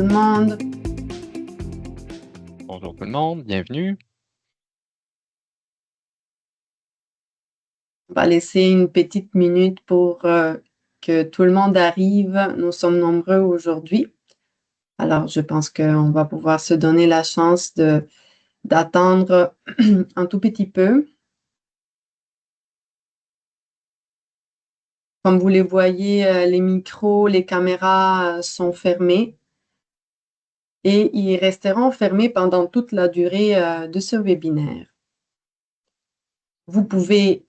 tout le monde. Bonjour tout le monde, bienvenue. On va laisser une petite minute pour que tout le monde arrive. Nous sommes nombreux aujourd'hui. Alors, je pense qu'on va pouvoir se donner la chance d'attendre un tout petit peu. Comme vous les voyez, les micros, les caméras sont fermés et ils resteront fermés pendant toute la durée de ce webinaire. Vous pouvez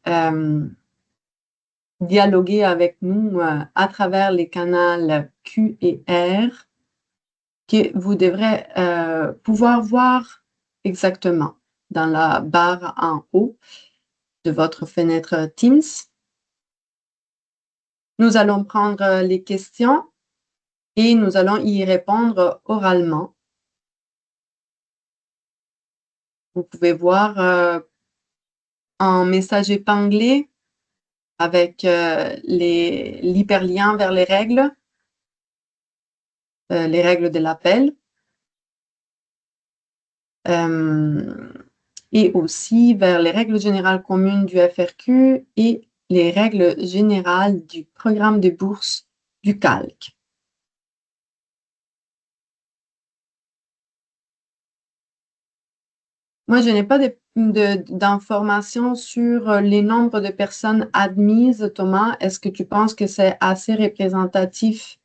dialoguer avec nous à travers les canaux Q et R que vous devrez pouvoir voir exactement dans la barre en haut de votre fenêtre Teams. Nous allons prendre les questions et nous allons y répondre oralement. Vous pouvez voir en message épinglé avec l'hyperlien vers les règles de l'appel. Et aussi vers les règles générales communes du FRQ et les règles générales du programme de bourse du calque. Moi, je n'ai pas d'informations sur les nombres de personnes admises. Thomas, est-ce que tu penses que c'est assez représentatif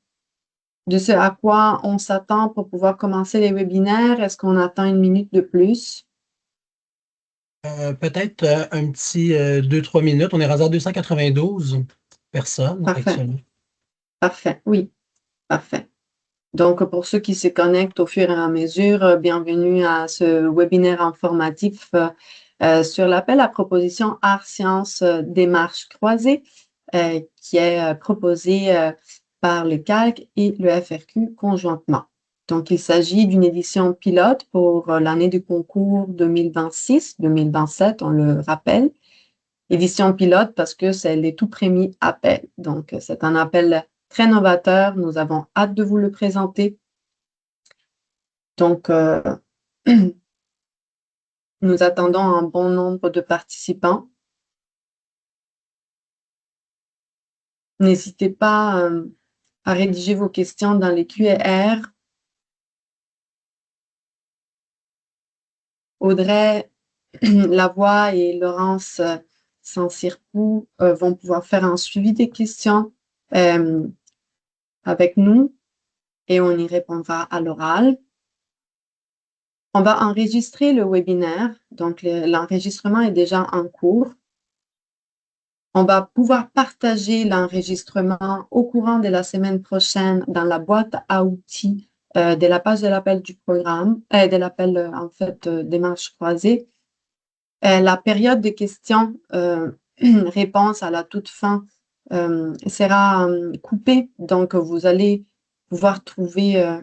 de ce à quoi on s'attend pour pouvoir commencer les webinaires? Est-ce qu'on attend une minute de plus? Peut-être un petit 2-3 minutes. On est rendu à 292 personnes Parfait, actuellement. parfait, oui, parfait. Donc, pour ceux qui se connectent au fur et à mesure, bienvenue à ce webinaire informatif sur l'appel à proposition Art Sciences Démarche croisée qui est proposé par le CALC et le FRQ conjointement. Donc, il s'agit d'une édition pilote pour l'année du concours 2026-2027, on le rappelle. Édition pilote parce que c'est les tout premiers appels. Donc, c'est un appel très novateur. Nous avons hâte de vous le présenter. Donc, nous attendons un bon nombre de participants. N'hésitez pas à rédiger vos questions dans les Q&R. Audrey Lavoie et Laurence Sansirpou vont pouvoir faire un suivi des questions avec nous et on y répondra à l'oral. On va enregistrer le webinaire, donc l'enregistrement est déjà en cours. On va pouvoir partager l'enregistrement au courant de la semaine prochaine dans la boîte à outils de la page de l'appel du programme, de l'appel en fait démarche croisée. La période de questions-réponses à la toute fin sera coupée, donc vous allez pouvoir trouver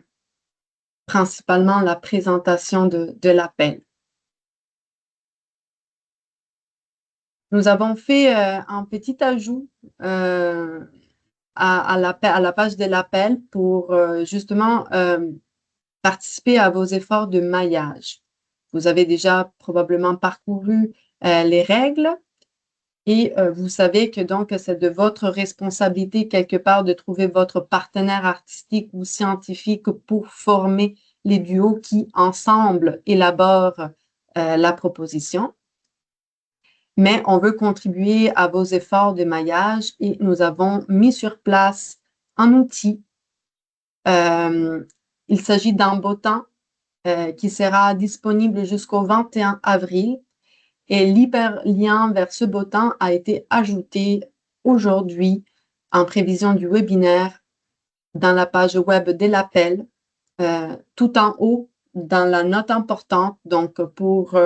principalement la présentation de l'appel. Nous avons fait un petit ajout à la page de l'appel pour justement participer à vos efforts de maillage. Vous avez déjà probablement parcouru les règles et vous savez que donc c'est de votre responsabilité quelque part de trouver votre partenaire artistique ou scientifique pour former les duos qui ensemble élaborent la proposition. Mais on veut contribuer à vos efforts de maillage et nous avons mis sur place un outil. Il s'agit d'un bottin qui sera disponible jusqu'au 21 avril et l'hyperlien vers ce bottin a été ajouté aujourd'hui en prévision du webinaire dans la page web de l'appel, tout en haut dans la note importante. Donc, pour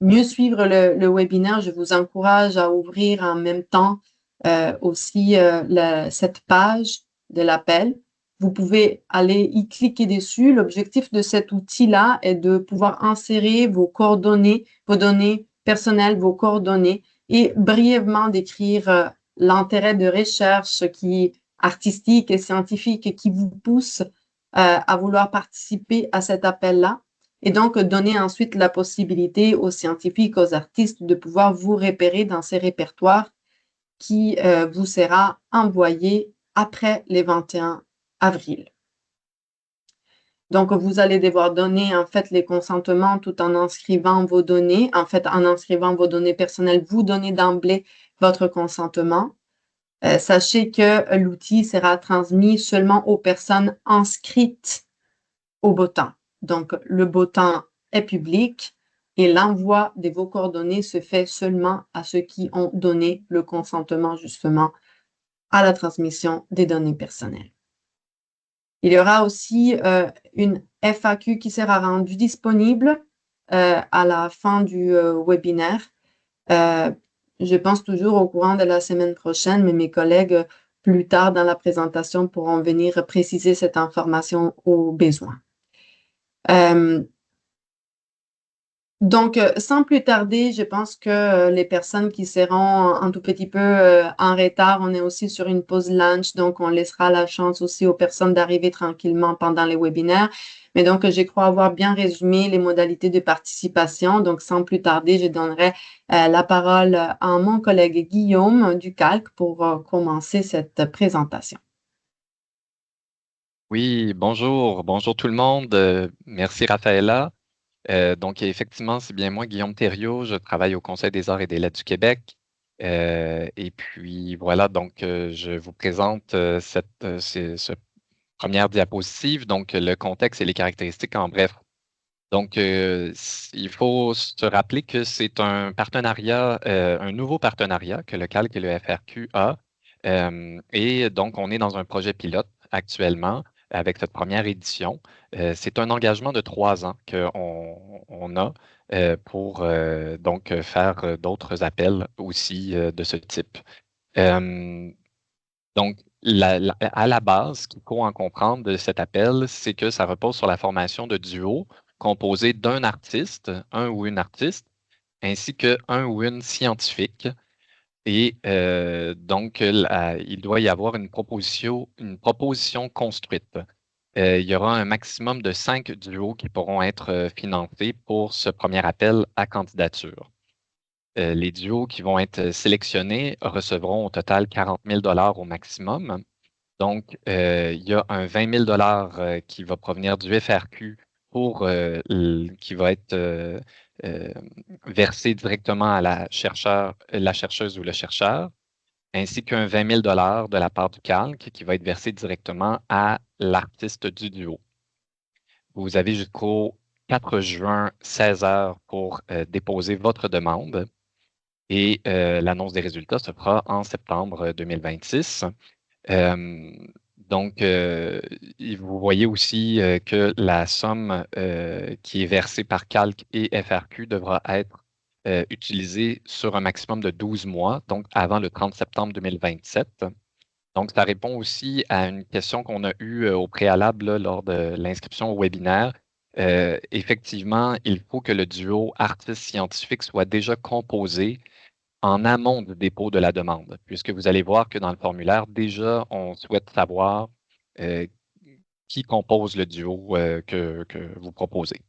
mieux suivre le webinaire, je vous encourage à ouvrir en même temps aussi cette page de l'appel. Vous pouvez aller y cliquer dessus. L'objectif de cet outil-là est de pouvoir insérer vos coordonnées, vos données personnelles, vos coordonnées et brièvement décrire l'intérêt de recherche qui artistique et scientifique qui vous pousse à vouloir participer à cet appel-là et donc donner ensuite la possibilité aux scientifiques, aux artistes de pouvoir vous repérer dans ces répertoires qui vous sera envoyé après les 21 avril. Donc, vous allez devoir donner en fait les consentements tout en inscrivant vos données. En fait, en inscrivant vos données personnelles, vous donnez d'emblée votre consentement. Sachez que l'outil sera transmis seulement aux personnes inscrites au bottin. Donc, le bottin est public et l'envoi de vos coordonnées se fait seulement à ceux qui ont donné le consentement justement à la transmission des données personnelles. Il y aura aussi une FAQ qui sera rendue disponible à la fin du webinaire. Je pense toujours au courant de la semaine prochaine, mais mes collègues, plus tard dans la présentation, pourront venir préciser cette information au besoin. Donc, sans plus tarder, je pense que les personnes qui seront un tout petit peu en retard, on est aussi sur une pause lunch, donc on laissera la chance aussi aux personnes d'arriver tranquillement pendant les webinaires. Mais donc, je crois avoir bien résumé les modalités de participation. Donc, sans plus tarder, je donnerai la parole à mon collègue Guillaume du Calque pour commencer cette présentation. Oui, bonjour tout le monde. Merci Raphaëlla. Donc, effectivement, c'est bien moi, Guillaume Thériault. Je travaille au Conseil des arts et des lettres du Québec. Et puis, voilà, donc, je vous présente cette première diapositive. Donc, le contexte et les caractéristiques en bref. Donc, il faut se rappeler que c'est un partenariat, un nouveau partenariat que le Calque et le FRQ a. Et donc, on est dans un projet pilote actuellement avec cette première édition. C'est un engagement de 3 ans qu'on a pour donc faire d'autres appels aussi de ce type. Donc, à la base, ce qu'il faut en comprendre de cet appel, c'est que ça repose sur la formation de duos composés d'un artiste, un ou une artiste, ainsi qu'un ou une scientifique. Et donc, il doit y avoir une proposition construite. Il y aura un maximum de 5 duos qui pourront être financés pour ce premier appel à candidature. Les duos qui vont être sélectionnés recevront au total 40 000 au maximum. Donc, il y a un 20 000 qui va provenir du FRQ qui va être versé directement à la chercheuse ou le chercheur, ainsi qu'un 20 000 de la part du Calque qui va être versé directement à l'artiste du duo. Vous avez jusqu'au 4 juin, 16 heures pour déposer votre demande et l'annonce des résultats se fera en septembre 2026. Donc, vous voyez aussi que la somme qui est versée par Calque et FRQ devra être utilisée sur un maximum de 12 mois, donc avant le 30 septembre 2027. Donc, ça répond aussi à une question qu'on a eue au préalable là, lors de l'inscription au webinaire. Effectivement, il faut que le duo artiste-scientifique soit déjà composé en amont du dépôt de la demande, puisque vous allez voir que dans le formulaire, déjà, on souhaite savoir euh, qui compose le duo que vous proposez.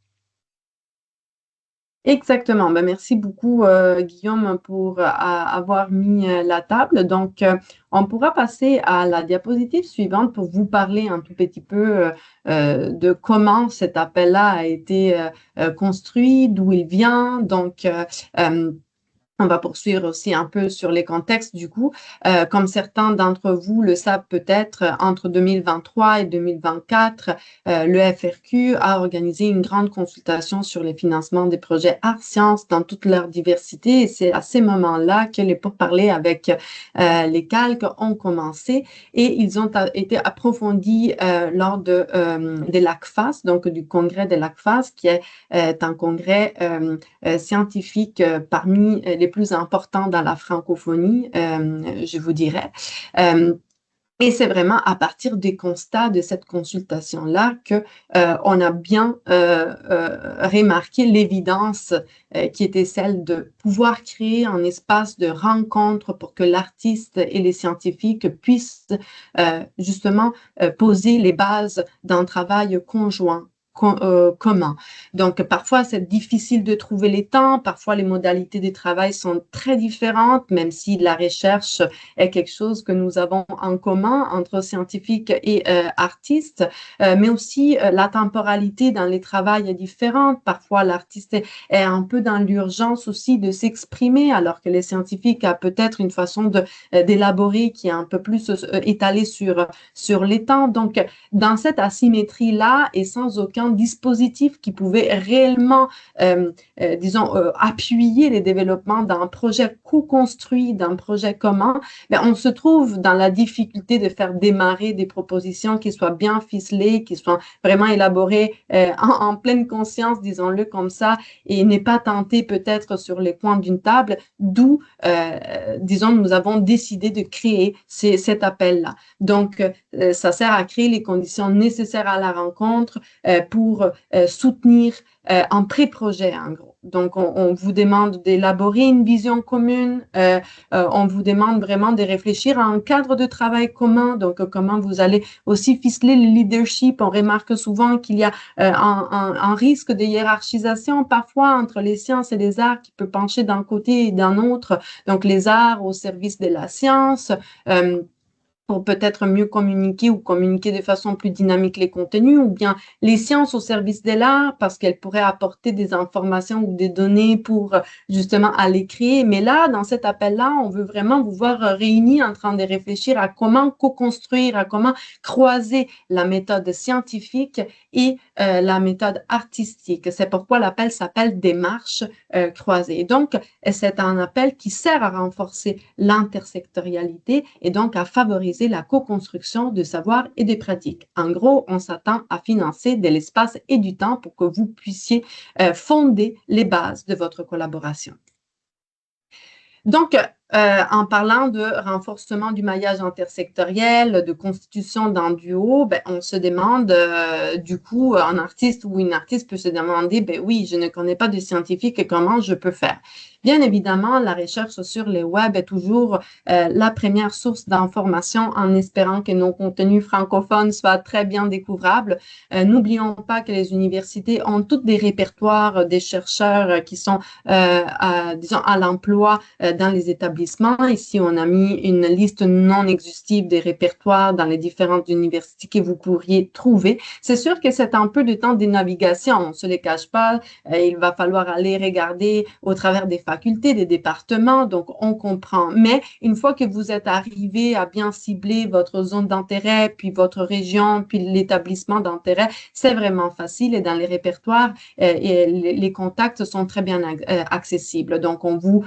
Exactement. Ben, merci beaucoup, Guillaume, pour avoir mis la table. Donc, on pourra passer à la diapositive suivante pour vous parler un tout petit peu de comment cet appel-là a été construit, d'où il vient. Donc, on va poursuivre aussi un peu sur les contextes du coup. Comme certains d'entre vous le savent peut-être, entre 2023 et 2024, le FRQ a organisé une grande consultation sur les financements des projets art-sciences dans toute leur diversité. Et c'est à ces moments-là que les pourparlers avec les Calques ont commencé et ils ont été approfondis lors des LACFAS, donc du congrès des LACFAS, qui est un congrès scientifique parmi les plus importants dans la francophonie, je vous dirais. Et c'est vraiment à partir des constats de cette consultation-là que on a bien remarqué l'évidence qui était celle de pouvoir créer un espace de rencontre pour que l'artiste et les scientifiques puissent justement poser les bases d'un travail conjoint. Commun. Donc, parfois, c'est difficile de trouver les temps, parfois, les modalités de travail sont très différentes, même si la recherche est quelque chose que nous avons en commun entre scientifiques et artistes, mais aussi la temporalité dans les travails est différente. Parfois, l'artiste est un peu dans l'urgence aussi de s'exprimer, alors que les scientifiques a peut-être une façon d'élaborer qui est un peu plus étalée sur les temps. Donc, dans cette asymétrie-là et sans aucun dispositif qui pouvait réellement, appuyer les développements d'un projet co-construit, d'un projet commun, ben, on se trouve dans la difficulté de faire démarrer des propositions qui soient bien ficelées, qui soient vraiment élaborées en pleine conscience, disons-le comme ça, et n'est pas tenté peut-être sur les coins d'une table, d'où, disons, nous avons décidé de créer cet appel-là. Donc, ça sert à créer les conditions nécessaires à la rencontre pour soutenir en pré-projet, en gros. Donc, on vous demande d'élaborer une vision commune, on vous demande vraiment de réfléchir à un cadre de travail commun, donc comment vous allez aussi ficeler le leadership. On remarque souvent qu'il y a un risque de hiérarchisation parfois entre les sciences et les arts qui peut pencher d'un côté et d'un autre, donc les arts au service de la science. Pour peut-être mieux communiquer ou communiquer de façon plus dynamique les contenus, ou bien les sciences au service de l'art parce qu'elles pourraient apporter des informations ou des données pour justement aller créer. Mais là, dans cet appel-là, on veut vraiment vous voir réunis en train de réfléchir à comment co-construire, à comment croiser la méthode scientifique et la méthode artistique. C'est pourquoi l'appel s'appelle Démarche croisée. Donc, c'est un appel qui sert à renforcer l'intersectorialité et donc à favoriser la co-construction de savoirs et de pratiques. En gros, on s'attend à financer de l'espace et du temps pour que vous puissiez fonder les bases de votre collaboration. Donc, en parlant de renforcement du maillage intersectoriel, de constitution d'un duo, ben, on se demande, du coup, un artiste ou une artiste peut se demander, ben oui, je ne connais pas de scientifique, comment je peux faire? Bien évidemment, la recherche sur les web est toujours la première source d'information en espérant que nos contenus francophones soient très bien découvrables. N'oublions pas que les universités ont toutes des répertoires des chercheurs qui sont, disons, à l'emploi dans les établissements. Ici, on a mis une liste non exhaustive des répertoires dans les différentes universités que vous pourriez trouver. C'est sûr que c'est un peu de temps de navigation, on ne se les cache pas. Il va falloir aller regarder au travers des facultés, des départements, donc on comprend. Mais une fois que vous êtes arrivé à bien cibler votre zone d'intérêt, puis votre région, puis l'établissement d'intérêt, c'est vraiment facile et dans les répertoires, et les contacts sont très bien accessibles. Donc, on vous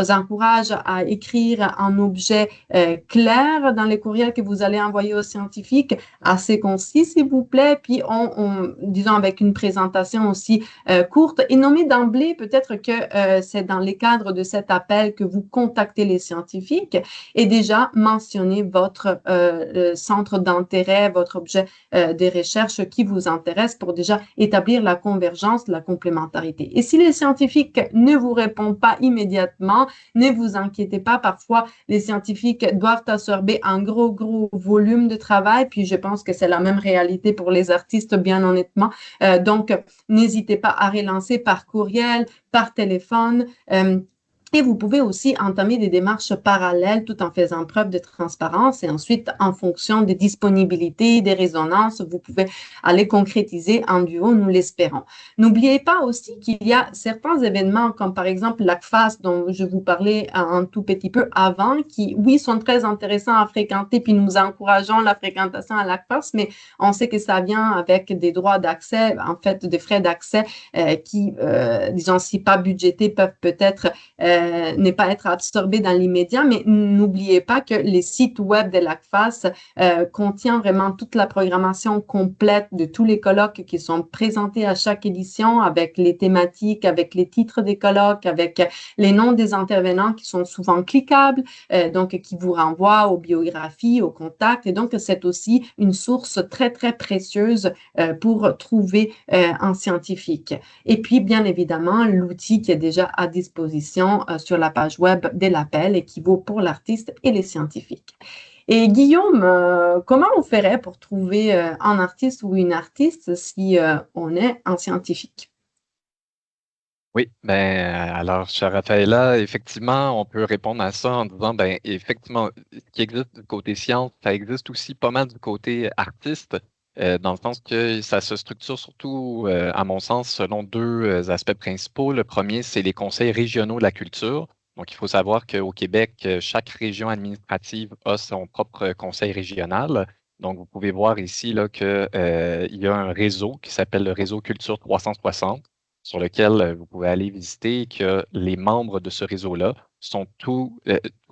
encourage à écrire un objet clair dans les courriels que vous allez envoyer aux scientifiques, assez concis, s'il vous plaît, puis disons avec une présentation aussi courte et nommer d'emblée peut-être que c'est dans les cadres de cet appel que vous contactez les scientifiques et déjà mentionner votre centre d'intérêt, votre objet de recherche qui vous intéresse pour déjà établir la convergence, la complémentarité. Et si les scientifiques ne vous répondent pas immédiatement, ne vous inquiétez pas, parfois les scientifiques doivent absorber un gros volume de travail, puis je pense que c'est la même réalité pour les artistes, bien honnêtement. Donc, n'hésitez pas à relancer par courriel, par téléphone. Et vous pouvez aussi entamer des démarches parallèles tout en faisant preuve de transparence et ensuite, en fonction des disponibilités, des résonances, vous pouvez aller concrétiser en duo, nous l'espérons. N'oubliez pas aussi qu'il y a certains événements comme par exemple l'ACFAS dont je vous parlais un tout petit peu avant qui, oui, sont très intéressants à fréquenter puis nous encourageons la fréquentation à l'ACFAS, mais on sait que ça vient avec des droits d'accès, en fait, des frais d'accès qui, disons, si pas budgétés, peuvent peut-être ne pas être absorbé dans l'immédiat, mais n'oubliez pas que les sites web de l'ACFAS contient vraiment toute la programmation complète de tous les colloques qui sont présentés à chaque édition avec les thématiques, avec les titres des colloques, avec les noms des intervenants qui sont souvent cliquables, donc qui vous renvoient aux biographies, aux contacts. Et donc, c'est aussi une source très, très précieuse pour trouver un scientifique. Et puis, bien évidemment, l'outil qui est déjà à disposition sur la page web de l'appel et qui vaut pour l'artiste et les scientifiques. Et Guillaume, comment on ferait pour trouver un artiste ou une artiste si on est un scientifique? Oui, alors, chère Raphaëlla, effectivement, on peut répondre à ça en disant, effectivement, ce qui existe du côté science, ça existe aussi pas mal du côté artiste, dans le sens que ça se structure surtout, à mon sens, selon deux aspects principaux. Le premier, c'est les conseils régionaux de la culture. Donc, il faut savoir qu'au Québec, chaque région administrative a son propre conseil régional. Donc, vous pouvez voir ici là, que, il y a un réseau qui s'appelle le réseau Culture 360 sur lequel vous pouvez aller visiter, que les membres de ce réseau-là sont tous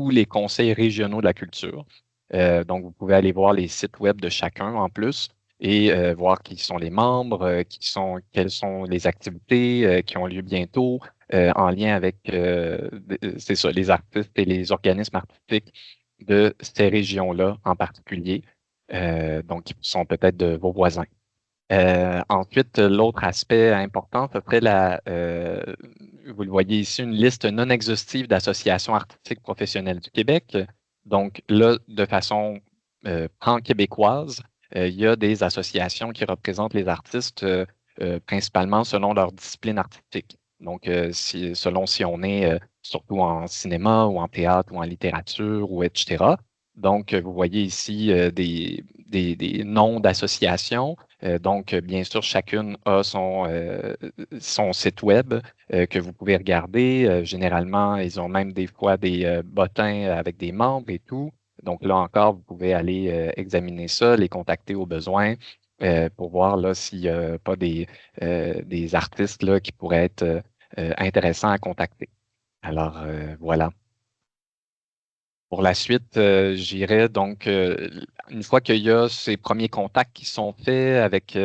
les conseils régionaux de la culture. Donc, vous pouvez aller voir les sites web de chacun en plus et voir qui sont les membres, quelles sont les activités qui ont lieu bientôt en lien avec, c'est ça, les artistes et les organismes artistiques de ces régions-là en particulier, donc qui sont peut-être de vos voisins. Ensuite, l'autre aspect important, ce serait vous le voyez ici, une liste non exhaustive d'associations artistiques professionnelles du Québec. Donc là, de façon pan-québécoise, il y a des associations qui représentent les artistes principalement selon leur discipline artistique. Donc, selon si on est surtout en cinéma ou en théâtre ou en littérature ou etc. Donc, vous voyez ici des noms d'associations. Donc, bien sûr, chacune a son site web que vous pouvez regarder. Généralement, ils ont même des fois des bottins avec des membres et tout. Donc, là encore, vous pouvez aller examiner ça, les contacter au besoin pour voir là, s'il n'y a pas des artistes là, qui pourraient être intéressants à contacter. Alors, voilà. Pour la suite, j'irai donc, une fois qu'il y a ces premiers contacts qui sont faits avec,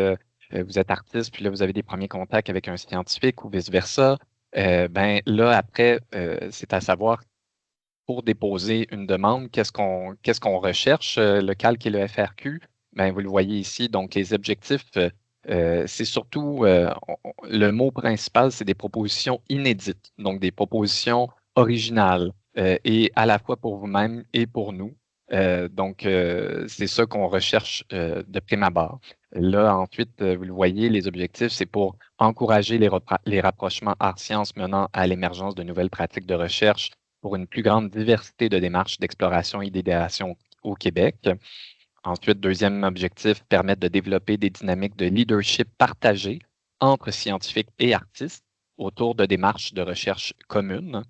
vous êtes artiste, puis là, vous avez des premiers contacts avec un scientifique ou vice-versa, ben là, après, c'est à savoir, pour déposer une demande, qu'est-ce qu'on recherche, le calque et le FRQ? Ben, vous le voyez ici, donc les objectifs, c'est surtout, le mot principal, c'est des propositions inédites, donc des propositions originales et à la fois pour vous-même et pour nous. Donc, c'est ça qu'on recherche de prime abord. Là, ensuite, vous le voyez, les objectifs, c'est pour encourager les rapprochements art-sciences menant à l'émergence de nouvelles pratiques de recherche pour une plus grande diversité de démarches d'exploration et d'idéation au Québec. Ensuite, deuxième objectif, permettre de développer des dynamiques de leadership partagées entre scientifiques et artistes autour de démarches de recherche communes.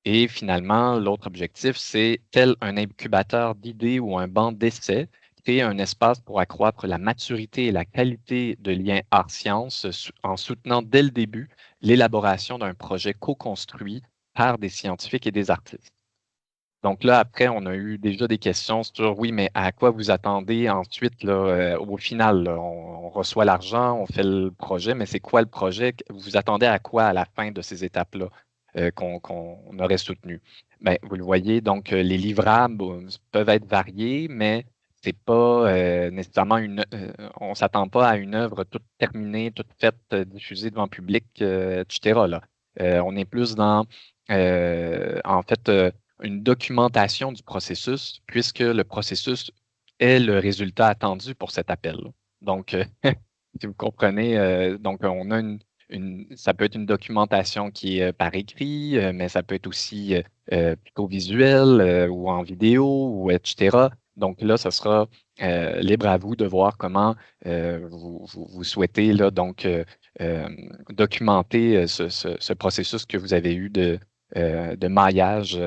Et finalement, l'autre objectif, c'est, tel un incubateur d'idées ou un banc d'essais, créer un espace pour accroître la maturité et la qualité de liens art-sciences en soutenant dès le début l'élaboration d'un projet co-construit par des scientifiques et des artistes. Donc là, après, on a eu déjà des questions sur, oui, mais à quoi vous attendez ensuite, là, au final, là, on reçoit l'argent, on fait le projet, mais c'est quoi le projet? Vous attendez à quoi à la fin de ces étapes-là qu'on aurait soutenu? Ben, vous le voyez, donc les livrables peuvent être variés, mais c'est pas nécessairement on ne s'attend pas à une œuvre toute terminée, toute faite, diffusée devant le public, etc. Là. On est plus dans, en fait, une documentation du processus, puisque le processus est le résultat attendu pour cet appel. Donc, si vous comprenez, donc on a ça peut être une documentation qui est par écrit, mais ça peut être aussi plutôt visuel ou en vidéo, ou etc. Donc là, ce sera libre à vous de voir comment vous souhaitez là, donc documenter ce processus que vous avez eu de maillage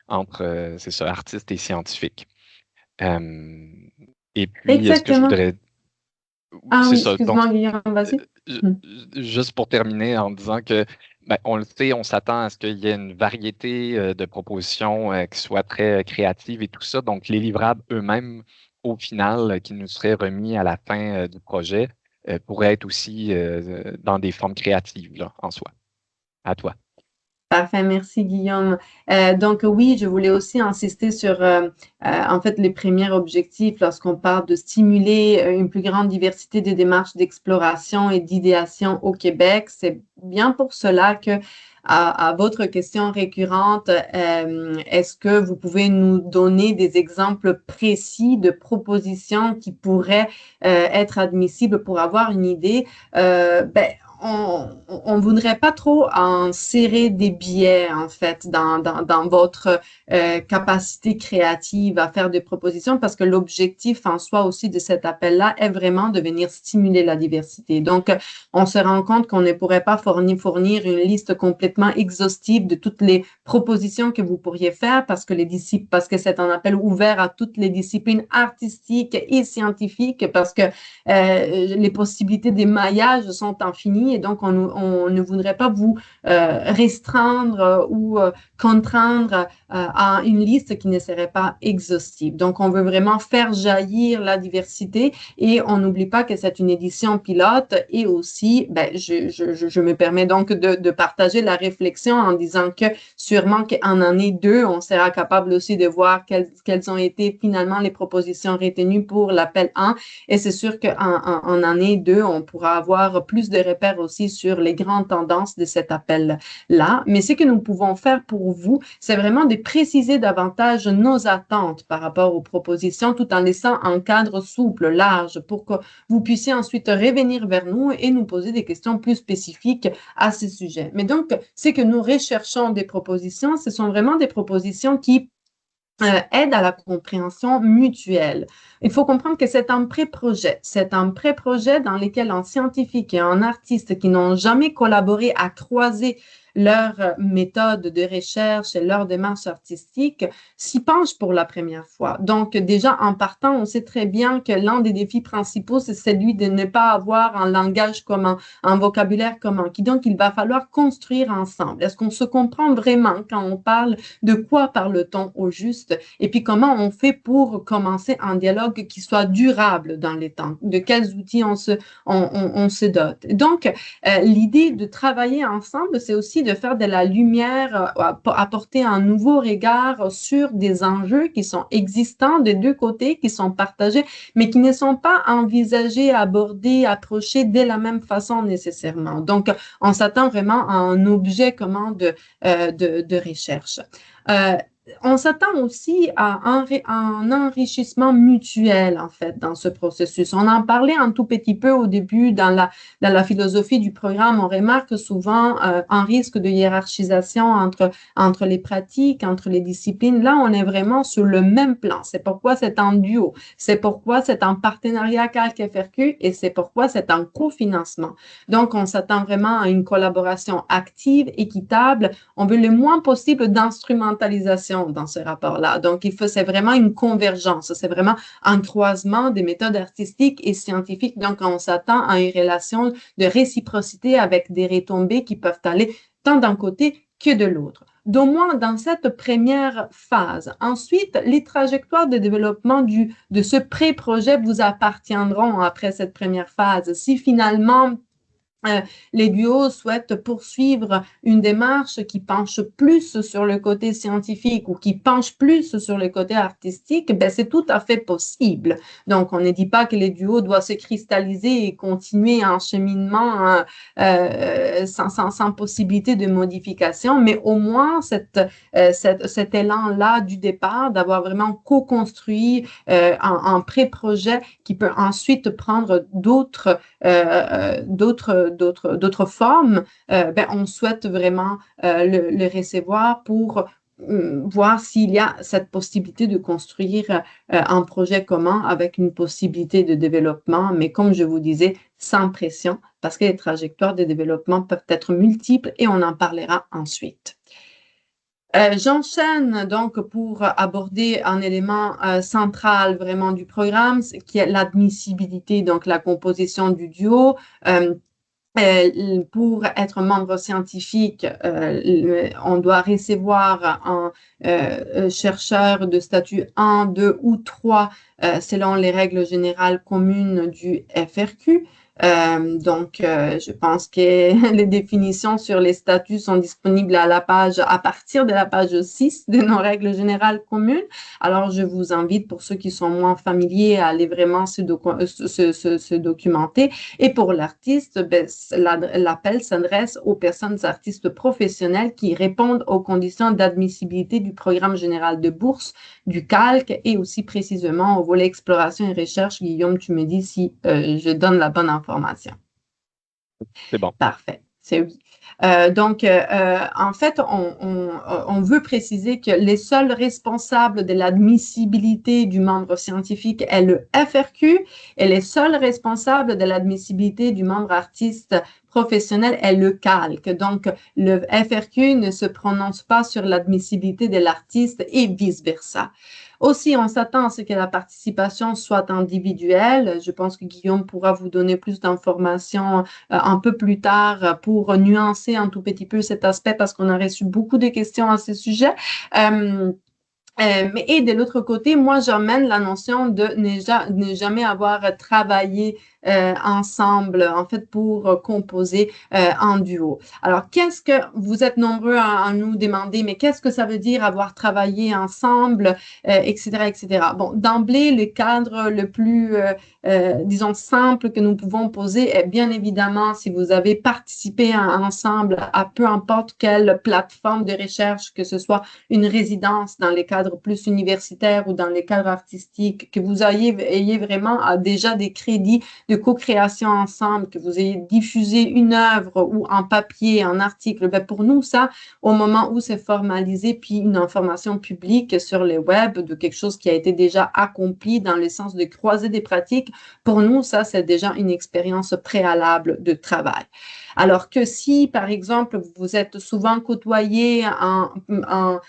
entre, c'est ça, artistes et scientifiques. Et puis, est-ce que je Exactement. voudrais... Ah C'est oui, ça. Donc, excuse-moi, Guillaume, vas-y. juste pour terminer en disant que Ben, on le sait, on s'attend à ce qu'il y ait une variété de propositions qui soient très créatives et tout ça. Donc, les livrables eux-mêmes, au final, qui nous seraient remis à la fin du projet, pourraient être aussi dans des formes créatives là, en soi. À toi. Parfait, merci Guillaume. Donc oui, je voulais aussi insister sur en fait les premiers objectifs lorsqu'on parle de stimuler une plus grande diversité de démarches d'exploration et d'idéation au Québec. C'est bien pour cela que à votre question récurrente, est-ce que vous pouvez nous donner des exemples précis de propositions qui pourraient être admissibles pour avoir une idée? Ben, on voudrait pas trop en serrer des biais, en fait, dans votre capacité créative à faire des propositions, parce que l'objectif en soi aussi de cet appel-là est vraiment de venir stimuler la diversité. Donc, on se rend compte qu'on ne pourrait pas fournir une liste complètement exhaustive de toutes les propositions que vous pourriez faire, parce que c'est un appel ouvert à toutes les disciplines artistiques et scientifiques, parce que les possibilités d'émaillage sont infinies et donc on ne voudrait pas vous restreindre ou contraindre à une liste qui ne serait pas exhaustive. Donc, on veut vraiment faire jaillir la diversité et on n'oublie pas que c'est une édition pilote et aussi, ben, je me permets donc de partager la réflexion en disant que sûrement qu'en année 2, on sera capable aussi de voir quelles ont été finalement les propositions retenues pour l'appel 1 et c'est sûr qu'en année 2, on pourra avoir plus de repères aussi sur les grandes tendances de cet appel-là. Mais ce que nous pouvons faire pour vous, c'est vraiment de préciser davantage nos attentes par rapport aux propositions tout en laissant un cadre souple, large, pour que vous puissiez ensuite revenir vers nous et nous poser des questions plus spécifiques à ce sujet. Mais donc, ce que nous recherchons des propositions, ce sont vraiment des propositions qui aide à la compréhension mutuelle. Il faut comprendre que c'est un pré-projet. C'est un pré-projet dans lequel un scientifique et un artiste qui n'ont jamais collaboré à croiser leur méthode de recherche et leur démarche artistique s'y penchent pour la première fois. Donc, déjà, en partant, on sait très bien que l'un des défis principaux, c'est celui de ne pas avoir un langage commun, un vocabulaire commun, donc il va falloir construire ensemble. Est-ce qu'on se comprend vraiment quand on parle de quoi parle-t-on au juste et puis comment on fait pour commencer un dialogue qui soit durable dans les temps, de quels outils on se dote. Donc, l'idée de travailler ensemble, c'est aussi de faire de la lumière, apporter un nouveau regard sur des enjeux qui sont existants des deux côtés, qui sont partagés, mais qui ne sont pas envisagés, abordés, approchés de la même façon nécessairement. Donc, on s'attend vraiment à un objet commun de recherche. On s'attend aussi à un enrichissement mutuel, en fait, dans ce processus. On en parlait un tout petit peu au début dans la philosophie du programme. On remarque souvent un risque de hiérarchisation entre les pratiques, entre les disciplines. Là, on est vraiment sur le même plan. C'est pourquoi c'est un duo. C'est pourquoi c'est un partenariat Calque-FRQ et c'est pourquoi c'est un cofinancement. Donc, on s'attend vraiment à une collaboration active, équitable. On veut le moins possible d'instrumentalisation dans ce rapport-là. Donc, c'est vraiment une convergence, c'est vraiment un croisement des méthodes artistiques et scientifiques. Donc, on s'attend à une relation de réciprocité avec des retombées qui peuvent aller tant d'un côté que de l'autre. D'au moins dans cette première phase. Ensuite, les trajectoires de développement de ce pré-projet vous appartiendront après cette première phase. Si finalement, les duos souhaitent poursuivre une démarche qui penche plus sur le côté scientifique ou qui penche plus sur le côté artistique, ben c'est tout à fait possible. Donc, on ne dit pas que les duos doivent se cristalliser et continuer un cheminement sans possibilité de modification, mais au moins cet élan-là du départ, d'avoir vraiment co-construit un pré-projet qui peut ensuite prendre d'autres formes, ben, on souhaite vraiment le recevoir pour voir s'il y a cette possibilité de construire un projet commun avec une possibilité de développement, mais comme je vous disais, sans pression, parce que les trajectoires de développement peuvent être multiples et on en parlera ensuite. J'enchaîne donc pour aborder un élément central vraiment du programme, qui est l'admissibilité, donc la composition du duo. Pour être membre scientifique, on doit recevoir un chercheur de statut 1, 2 ou 3 selon les règles générales communes du FRQ. Je pense que les définitions sur les statuts sont disponibles à partir de la page 6 de nos règles générales communes. Alors, je vous invite, pour ceux qui sont moins familiers, à aller vraiment se documenter. Et pour l'artiste, l'appel s'adresse aux personnes artistes professionnelles qui répondent aux conditions d'admissibilité du programme général de bourse, du calque et aussi précisément au volet exploration et recherche. Guillaume, tu me dis si je donne la bonne information. C'est bon. Parfait, c'est oui. En fait, on veut préciser que les seuls responsables de l'admissibilité du membre scientifique est le FRQ et les seuls responsables de l'admissibilité du membre artiste professionnel est le calque. Donc, le FRQ ne se prononce pas sur l'admissibilité de l'artiste et vice-versa. Aussi, on s'attend à ce que la participation soit individuelle. Je pense que Guillaume pourra vous donner plus d'informations un peu plus tard pour nuancer un tout petit peu cet aspect parce qu'on a reçu beaucoup de questions à ce sujet. Et de l'autre côté, moi, j'emmène la notion de ne jamais avoir travaillé ensemble, en fait, pour composer en duo. Alors, vous êtes nombreux à nous demander, mais qu'est-ce que ça veut dire avoir travaillé ensemble, etc., etc. Bon, d'emblée, le cadre le plus, disons, simple que nous pouvons poser est bien évidemment si vous avez participé ensemble à peu importe quelle plateforme de recherche, que ce soit une résidence dans les cadres plus universitaires ou dans les cadres artistiques, que vous ayez vraiment déjà des crédits de co-création ensemble, que vous ayez diffusé une œuvre ou en papier, en article, ben pour nous, ça, au moment où c'est formalisé, puis une information publique sur les web de quelque chose qui a été déjà accompli dans le sens de croiser des pratiques, pour nous, ça, c'est déjà une expérience préalable de travail. Alors que si, par exemple, vous êtes souvent côtoyé dans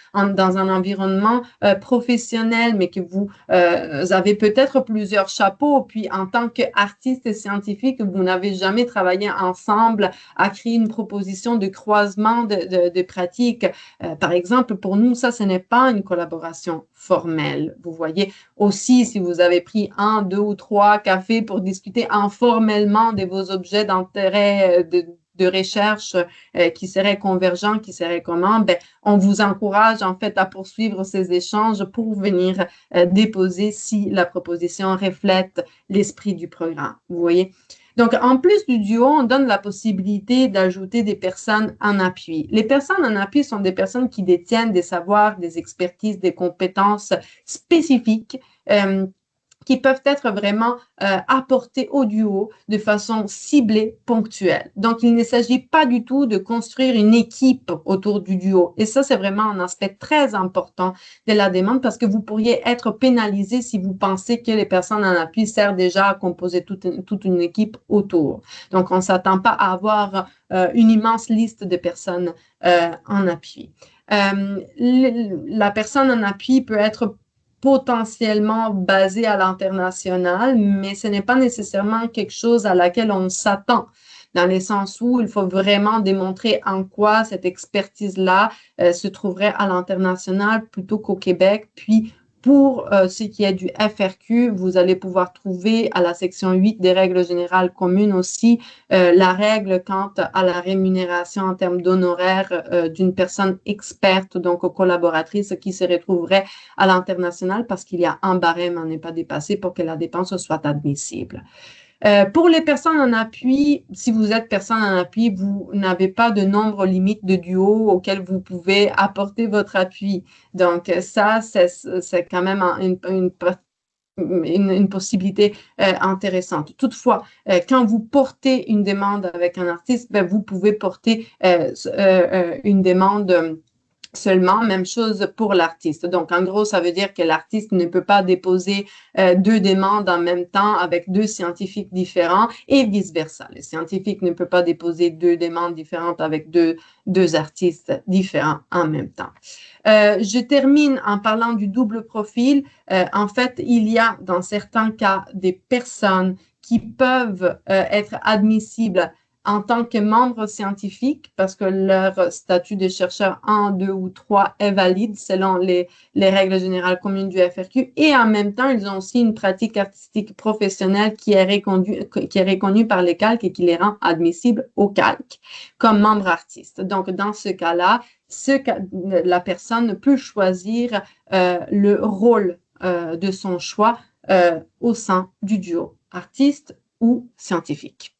un environnement professionnel, mais que vous avez peut-être plusieurs chapeaux, puis en tant qu'artiste et scientifique, vous n'avez jamais travaillé ensemble à créer une proposition de croisement de pratiques. Par exemple, pour nous, ça, ce n'est pas une collaboration formelle. Vous voyez, aussi, si vous avez pris 1, 2 ou 3 cafés pour discuter informellement de vos objets d'intérêt de recherche qui seraient convergents, qui seraient communs, ben, on vous encourage en fait à poursuivre ces échanges pour venir déposer si la proposition reflète l'esprit du programme. Vous voyez? Donc, en plus du duo, on donne la possibilité d'ajouter des personnes en appui. Les personnes en appui sont des personnes qui détiennent des savoirs, des expertises, des compétences spécifiques qui peuvent être vraiment apportées au duo de façon ciblée, ponctuelle. Donc, il ne s'agit pas du tout de construire une équipe autour du duo. Et ça, c'est vraiment un aspect très important de la demande parce que vous pourriez être pénalisé si vous pensez que les personnes en appui servent déjà à composer toute une équipe autour. Donc, on ne s'attend pas à avoir une immense liste de personnes en appui. La personne en appui peut être potentiellement basé à l'international, mais ce n'est pas nécessairement quelque chose à laquelle on s'attend, dans le sens où il faut vraiment démontrer en quoi cette expertise-là se trouverait à l'international plutôt qu'au Québec. Puis, pour ce qui est du FRQ, vous allez pouvoir trouver à la section 8 des règles générales communes aussi la règle quant à la rémunération en termes d'honoraires d'une personne experte, donc collaboratrice, qui se retrouverait à l'international parce qu'il y a un barème à ne pas dépasser pour que la dépense soit admissible. Pour les personnes en appui, si vous êtes personne en appui, vous n'avez pas de nombre limite de duos auquel vous pouvez apporter votre appui. Donc, ça, c'est quand même une possibilité intéressante. Toutefois, quand vous portez une demande avec un artiste, ben, vous pouvez porter une demande seulement, même chose pour l'artiste. Donc, en gros, ça veut dire que l'artiste ne peut pas déposer deux demandes en même temps avec deux scientifiques différents et vice-versa. Le scientifique ne peut pas déposer deux demandes différentes avec deux artistes différents en même temps. Je termine en parlant du double profil. En fait, il y a dans certains cas des personnes qui peuvent être admissibles en tant que membre scientifique parce que leur statut de chercheur 1, 2 ou 3 est valide selon les règles générales communes du FRQ. Et en même temps, ils ont aussi une pratique artistique professionnelle qui est reconnue par les calques et qui les rend admissibles au calque comme membre artiste. Donc, dans ce cas-là, la personne peut choisir le rôle de son choix au sein du duo artiste ou scientifique.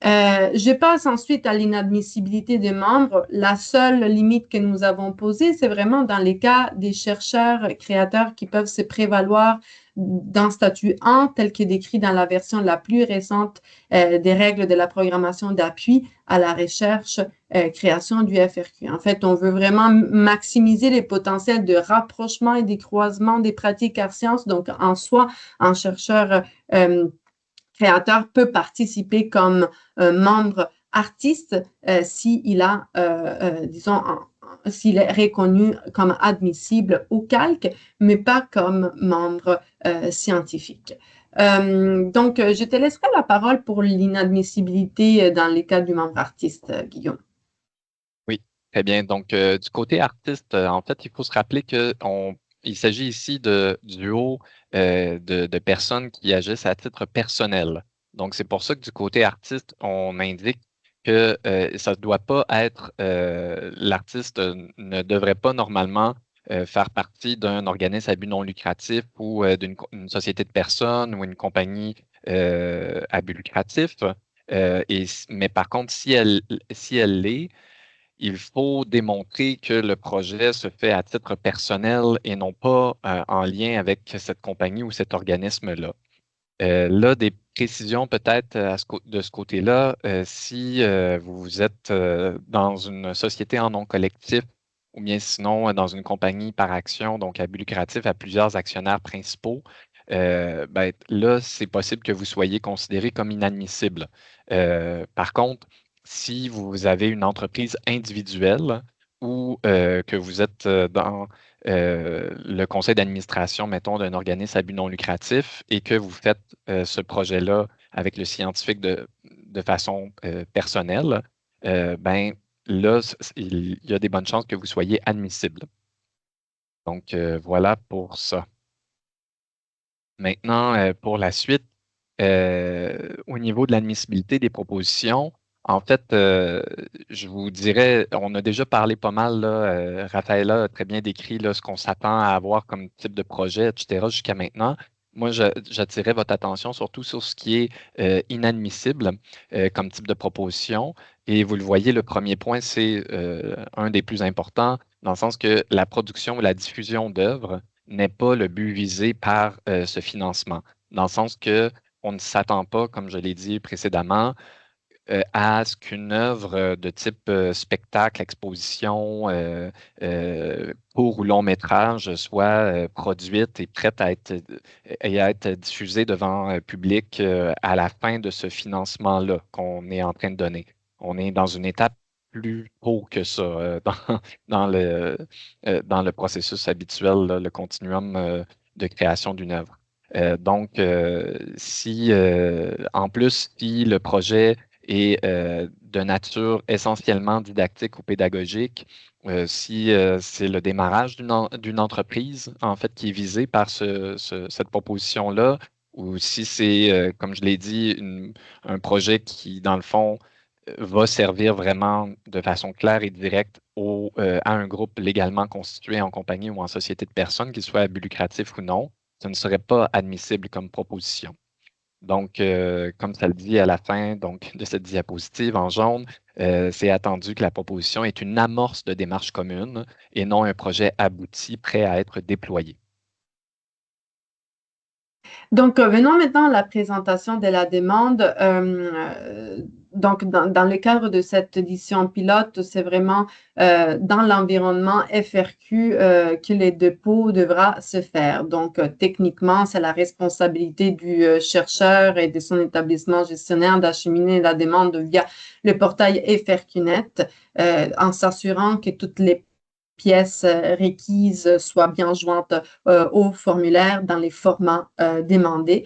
Je passe ensuite à l'inadmissibilité des membres. La seule limite que nous avons posée, c'est vraiment dans les cas des chercheurs créateurs qui peuvent se prévaloir d'un statut 1 tel que décrit dans la version la plus récente des règles de la programmation d'appui à la recherche création du FRQ. En fait, on veut vraiment maximiser les potentiels de rapprochement et de croisement des pratiques art sciences. Donc, en soi, un chercheur créateur peut participer comme membre artiste s'il a, disons, s'il est reconnu comme admissible au calque, mais pas comme membre scientifique. Donc, je te laisserai la parole pour l'inadmissibilité dans les cas du membre artiste, Guillaume. Oui, très bien. Donc, du côté artiste, en fait, il faut se rappeler qu'il s'agit ici de duo de personnes qui agissent à titre personnel. Donc, c'est pour ça que du côté artiste, on indique que ça ne doit pas être, l'artiste ne devrait pas normalement faire partie d'un organisme à but non lucratif ou d'une société de personnes ou une compagnie à but lucratif. Mais par contre, si elle l'est, il faut démontrer que le projet se fait à titre personnel et non pas en lien avec cette compagnie ou cet organisme-là. Là, des précisions peut-être de ce côté-là. Si vous êtes dans une société en nom collectif ou bien sinon dans une compagnie par action, donc à but lucratif, à plusieurs actionnaires principaux, ben, là, c'est possible que vous soyez considéré comme inadmissible. Par contre, si vous avez une entreprise individuelle ou que vous êtes dans le conseil d'administration, mettons, d'un organisme à but non lucratif et que vous faites ce projet-là avec le scientifique de façon personnelle, ben là, il y a des bonnes chances que vous soyez admissible. Donc, voilà pour ça. Maintenant, pour la suite, au niveau de l'admissibilité des propositions, en fait, je vous dirais, on a déjà parlé pas mal, là, Raphaëlla a très bien décrit là, ce qu'on s'attend à avoir comme type de projet, etc. jusqu'à maintenant. Moi, j'attirais votre attention surtout sur ce qui est inadmissible comme type de proposition. Et vous le voyez, le premier point, c'est un des plus importants, dans le sens que la production ou la diffusion d'œuvres n'est pas le but visé par ce financement, dans le sens que on ne s'attend pas, comme je l'ai dit précédemment, à ce qu'une œuvre de type spectacle, exposition, court ou long métrage soit produite et prête à être diffusée devant un public à la fin de ce financement-là qu'on est en train de donner. On est dans une étape plus haut que ça dans le processus habituel, là, le continuum de création d'une œuvre. Donc, si en plus, si le projet est de nature essentiellement didactique ou pédagogique, si c'est le démarrage d'une entreprise, en fait, qui est visée par cette proposition-là, ou si c'est, comme je l'ai dit, un projet qui, dans le fond, va servir vraiment de façon claire et directe à un groupe légalement constitué en compagnie ou en société de personnes, qu'il soit à but lucratif ou non, ce ne serait pas admissible comme proposition. Donc, comme ça le dit à la fin donc, de cette diapositive en jaune, c'est attendu que la proposition est une amorce de démarche commune et non un projet abouti prêt à être déployé. Donc, venons maintenant à la présentation de la demande. Donc, dans le cadre de cette édition pilote, c'est vraiment dans l'environnement FRQ que les dépôts devra se faire. Donc, techniquement, c'est la responsabilité du chercheur et de son établissement gestionnaire d'acheminer la demande via le portail FRQNet en s'assurant que toutes les pièces requises soient bien jointes au formulaire dans les formats demandés.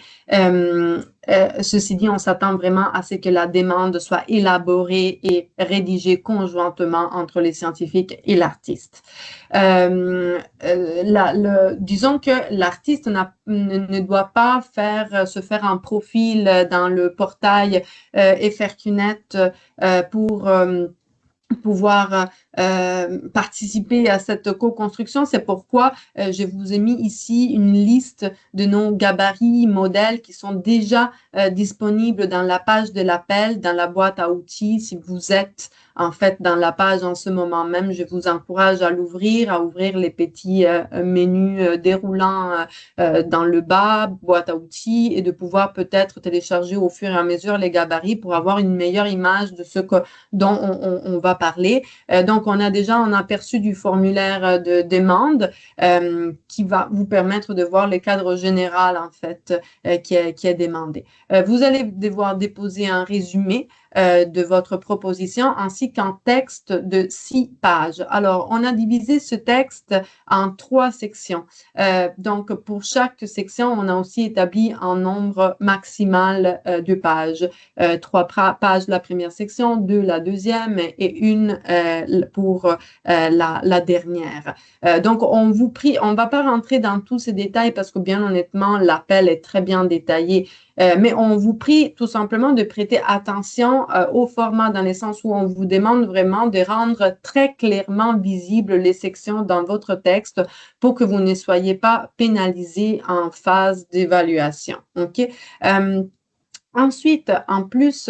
Ceci dit, on s'attend vraiment à ce que la demande soit élaborée et rédigée conjointement entre les scientifiques et l'artiste. Disons que l'artiste ne doit pas se faire un profil dans le portail FRQNet pour pouvoir participer à cette co-construction. C'est pourquoi je vous ai mis ici une liste de nos gabarits modèles qui sont déjà disponibles dans la page de l'appel, dans la boîte à outils. Si vous êtes en fait dans la page en ce moment même, je vous encourage à l'ouvrir, à ouvrir les petits menus déroulants dans le bas, boîte à outils, et de pouvoir peut-être télécharger au fur et à mesure les gabarits pour avoir une meilleure image de ce dont on va parler. Donc, on a déjà un aperçu du formulaire de demande qui va vous permettre de voir le cadre général, en fait, qui est demandé. Vous allez devoir déposer un résumé de votre proposition ainsi qu'un texte de 6 pages. Alors, on a divisé ce texte en 3 sections. Donc, pour chaque section, on a aussi établi un nombre maximal de pages. 3 pages la première section, 2 la deuxième et 1 pour la dernière. Donc, on va pas rentrer dans tous ces détails parce que bien honnêtement, l'appel est très bien détaillé. Mais on vous prie tout simplement de prêter attention au format dans le sens où on vous demande vraiment de rendre très clairement visibles les sections dans votre texte pour que vous ne soyez pas pénalisé en phase d'évaluation. OK? Ensuite, en plus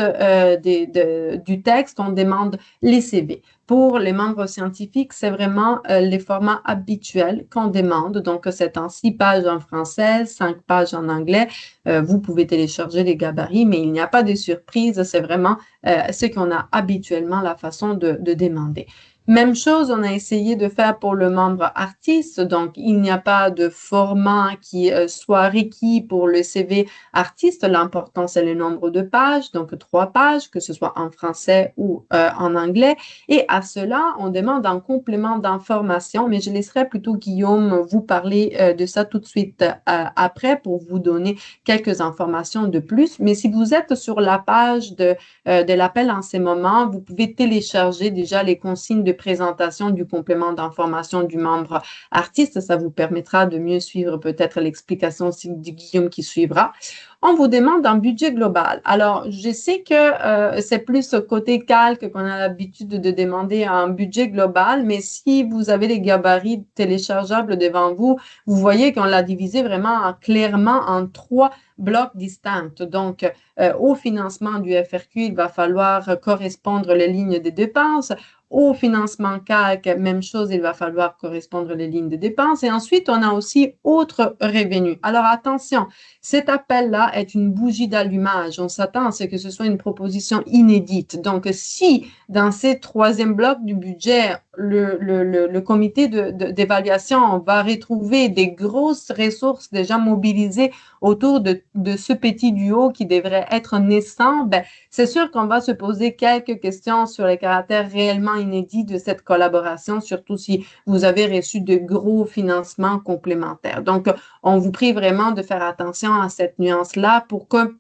du texte, on demande les CV. Pour les membres scientifiques, c'est vraiment les formats habituels qu'on demande. Donc, c'est en 6 pages en français, 5 pages en anglais. Vous pouvez télécharger les gabarits, mais il n'y a pas de surprise. C'est vraiment ce qu'on a habituellement la façon de demander. Même chose, on a essayé de faire pour le membre artiste. Donc, il n'y a pas de format qui soit requis pour le CV artiste. L'important, c'est le nombre de pages, donc 3 pages, que ce soit en français ou en anglais. Et à cela, on demande un complément d'information, mais je laisserai plutôt Guillaume vous parler de ça tout de suite après pour vous donner quelques informations de plus. Mais si vous êtes sur la page de l'appel en ce moment, vous pouvez télécharger déjà les consignes de présentation du complément d'information du membre artiste. Ça vous permettra de mieux suivre peut-être l'explication aussi de Guillaume qui suivra. On vous demande un budget global. Alors, je sais que c'est plus côté calque qu'on a l'habitude de demander un budget global, mais si vous avez les gabarits téléchargeables devant vous, vous voyez qu'on l'a divisé vraiment clairement en 3 blocs distincts. Donc, au financement du FRQ, il va falloir correspondre les lignes de dépenses. Au financement calque, même chose, il va falloir correspondre les lignes de dépenses. Et ensuite, on a aussi autres revenus. Alors, attention, cet appel-là est une bougie d'allumage. On s'attend à ce que ce soit une proposition inédite. Donc, si dans ces 3e blocs du budget, le comité d'évaluation va retrouver des grosses ressources déjà mobilisées autour de ce petit duo qui devrait être naissant, ben, c'est sûr qu'on va se poser quelques questions sur les caractères réellement inédits de cette collaboration, surtout si vous avez reçu de gros financements complémentaires. Donc, on vous prie vraiment de faire attention à cette nuance-là pour que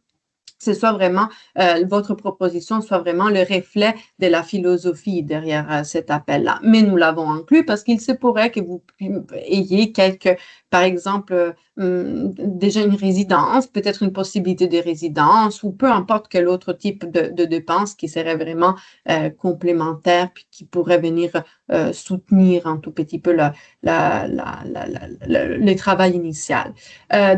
ce soit vraiment, votre proposition soit vraiment le reflet de la philosophie derrière cet appel-là. Mais nous l'avons inclus parce qu'il se pourrait que vous ayez par exemple, déjà une résidence, peut-être une possibilité de résidence ou peu importe quel autre type de dépense qui serait vraiment complémentaire puis qui pourrait venir soutenir un tout petit peu le travail initial.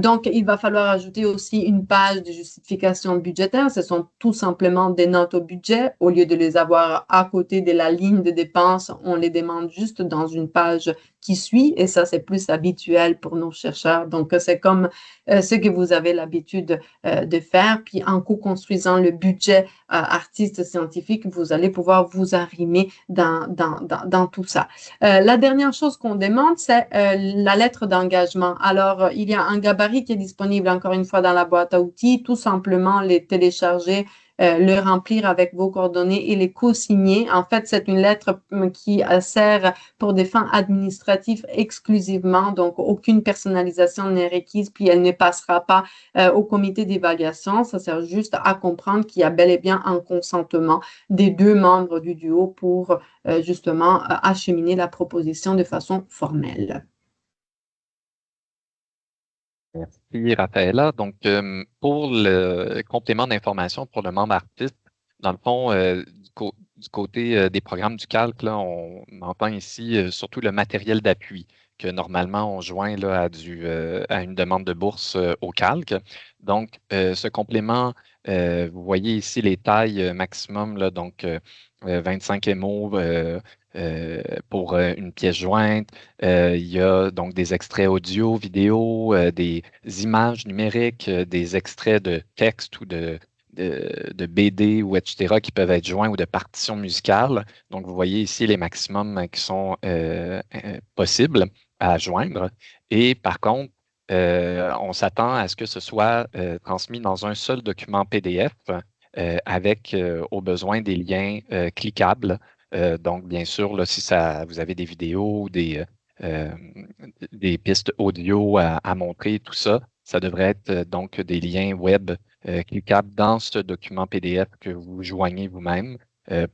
Donc, il va falloir ajouter aussi une page de justification budgétaire. Ce sont tout simplement des notes au budget. Au lieu de les avoir à côté de la ligne de dépenses, on les demande juste dans une page qui suit. Et ça, c'est plus habituel pour nos chercheurs. Donc, c'est comme ce que vous avez l'habitude de faire. Puis, en co-construisant le budget artiste scientifique, vous allez pouvoir vous arrimer dans tout ça. La dernière chose qu'on demande, c'est la lettre d'engagement. Alors, il y a un gabarit qui est disponible encore une fois dans la boîte à outils. Tout simplement les télécharger le remplir avec vos coordonnées et les co-signer. En fait, c'est une lettre qui sert pour des fins administratives exclusivement, donc aucune personnalisation n'est requise, puis elle ne passera pas au comité d'évaluation. Ça sert juste à comprendre qu'il y a bel et bien un consentement des deux membres du duo pour justement acheminer la proposition de façon formelle. Merci, Raphaëla. Donc, pour le complément d'information pour le membre artiste, dans le fond, du côté des programmes du calque, là, on entend ici surtout le matériel d'appui que normalement on joint là, à une demande de bourse au calque. Donc, ce complément, vous voyez ici les tailles maximum, là, donc 25 MO pour une pièce jointe. Il y a donc des extraits audio, vidéo, des images numériques, des extraits de texte ou de BD ou etc. qui peuvent être joints ou de partitions musicales. Donc, vous voyez ici les maximums qui sont possibles à joindre. Et par contre, on s'attend à ce que ce soit transmis dans un seul document PDF avec au besoin des liens cliquables. Donc, bien sûr, là, si vous avez des vidéos, euh, des pistes audio à montrer, tout ça, ça devrait être donc des liens web cliquables dans ce document PDF que vous joignez vous-même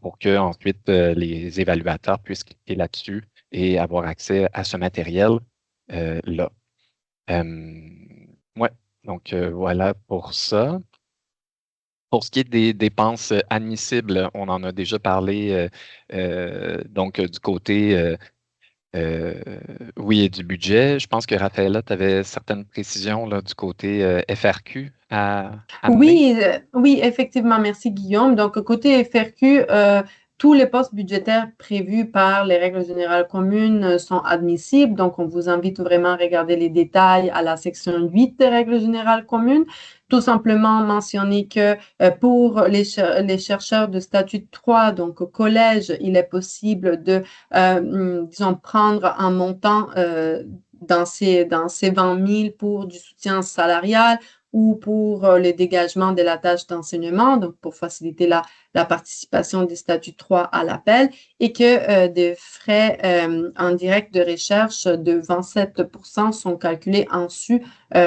pour que ensuite les évaluateurs puissent cliquer là-dessus et avoir accès à ce matériel-là. Ouais, donc voilà pour ça. Pour ce qui est des dépenses admissibles, on en a déjà parlé donc du côté euh, oui et du budget. Je pense que Raphaëla, tu avais certaines précisions là, du côté FRQ à amener. Oui, oui, effectivement, merci Guillaume. Donc, côté FRQ, tous les postes budgétaires prévus par les règles générales communes sont admissibles. Donc, on vous invite vraiment à regarder les détails à la section 8 des règles générales communes. Tout simplement mentionner que pour les chercheurs de statut 3, donc au collège, il est possible de, disons, prendre un montant dans ces 20 000 pour du soutien salarial ou pour les dégagements de la tâche d'enseignement, donc pour faciliter la participation des statuts 3 à l'appel, et que des frais indirects de recherche de 27% sont calculés en dessus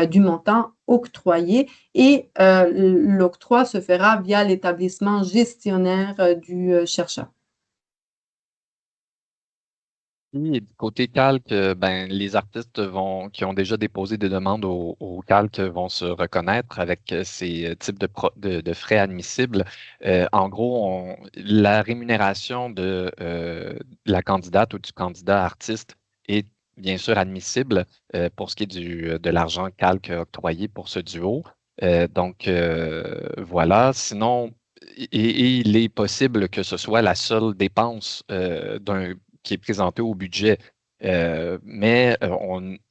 du montant octroyé et l'octroi se fera via l'établissement gestionnaire du chercheur. Et du côté calque, ben, les artistes qui ont déjà déposé des demandes au calque vont se reconnaître avec ces types de frais admissibles. En gros, la rémunération de la candidate ou du candidat artiste est bien sûr admissible pour ce qui est de l'argent calque octroyé pour ce duo. Donc, voilà. Sinon, et il est possible que ce soit la seule dépense qui est présenté au budget. Mais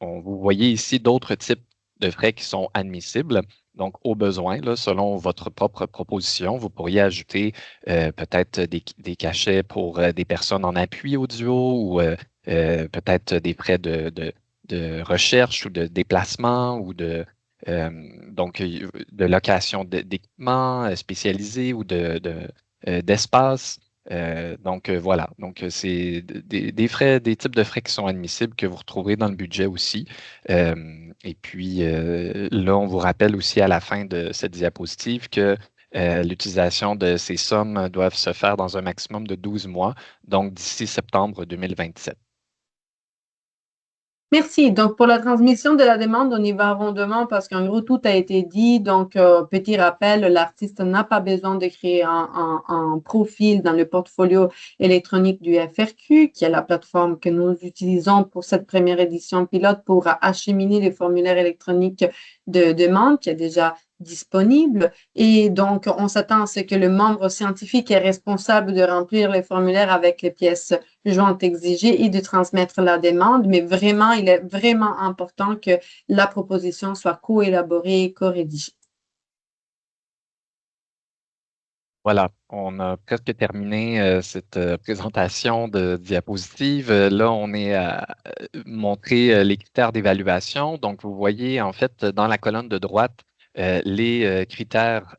vous voyez ici d'autres types de frais qui sont admissibles. Donc, au besoin, là, selon votre propre proposition, vous pourriez ajouter peut-être des cachets pour des personnes en appui audio ou peut-être des frais de recherche ou de déplacement ou donc de location d'équipements spécialisés ou d'espace. Donc voilà, donc c'est des frais, des types de frais qui sont admissibles que vous retrouverez dans le budget aussi. Et puis là, on vous rappelle aussi à la fin de cette diapositive que l'utilisation de ces sommes doivent se faire dans un maximum de 12 mois, donc d'ici septembre 2027. Merci. Donc, pour la transmission de la demande, on y va rondement parce qu'en gros, tout a été dit. Donc, petit rappel, l'artiste n'a pas besoin de créer un profil dans le portfolio électronique du FRQ, qui est la plateforme que nous utilisons pour cette première édition pilote pour acheminer les formulaires électroniques de demande, qui est déjà disponible. Et donc, on s'attend à ce que le membre scientifique est responsable de remplir les formulaires avec les pièces jointes exigées et de transmettre la demande. Mais vraiment, il est vraiment important que la proposition soit co-élaborée et co-rédigée. Voilà, on a presque terminé cette présentation de diapositive. Là, on est à montrer les critères d'évaluation. Donc, vous voyez, en fait, dans la colonne de droite, les critères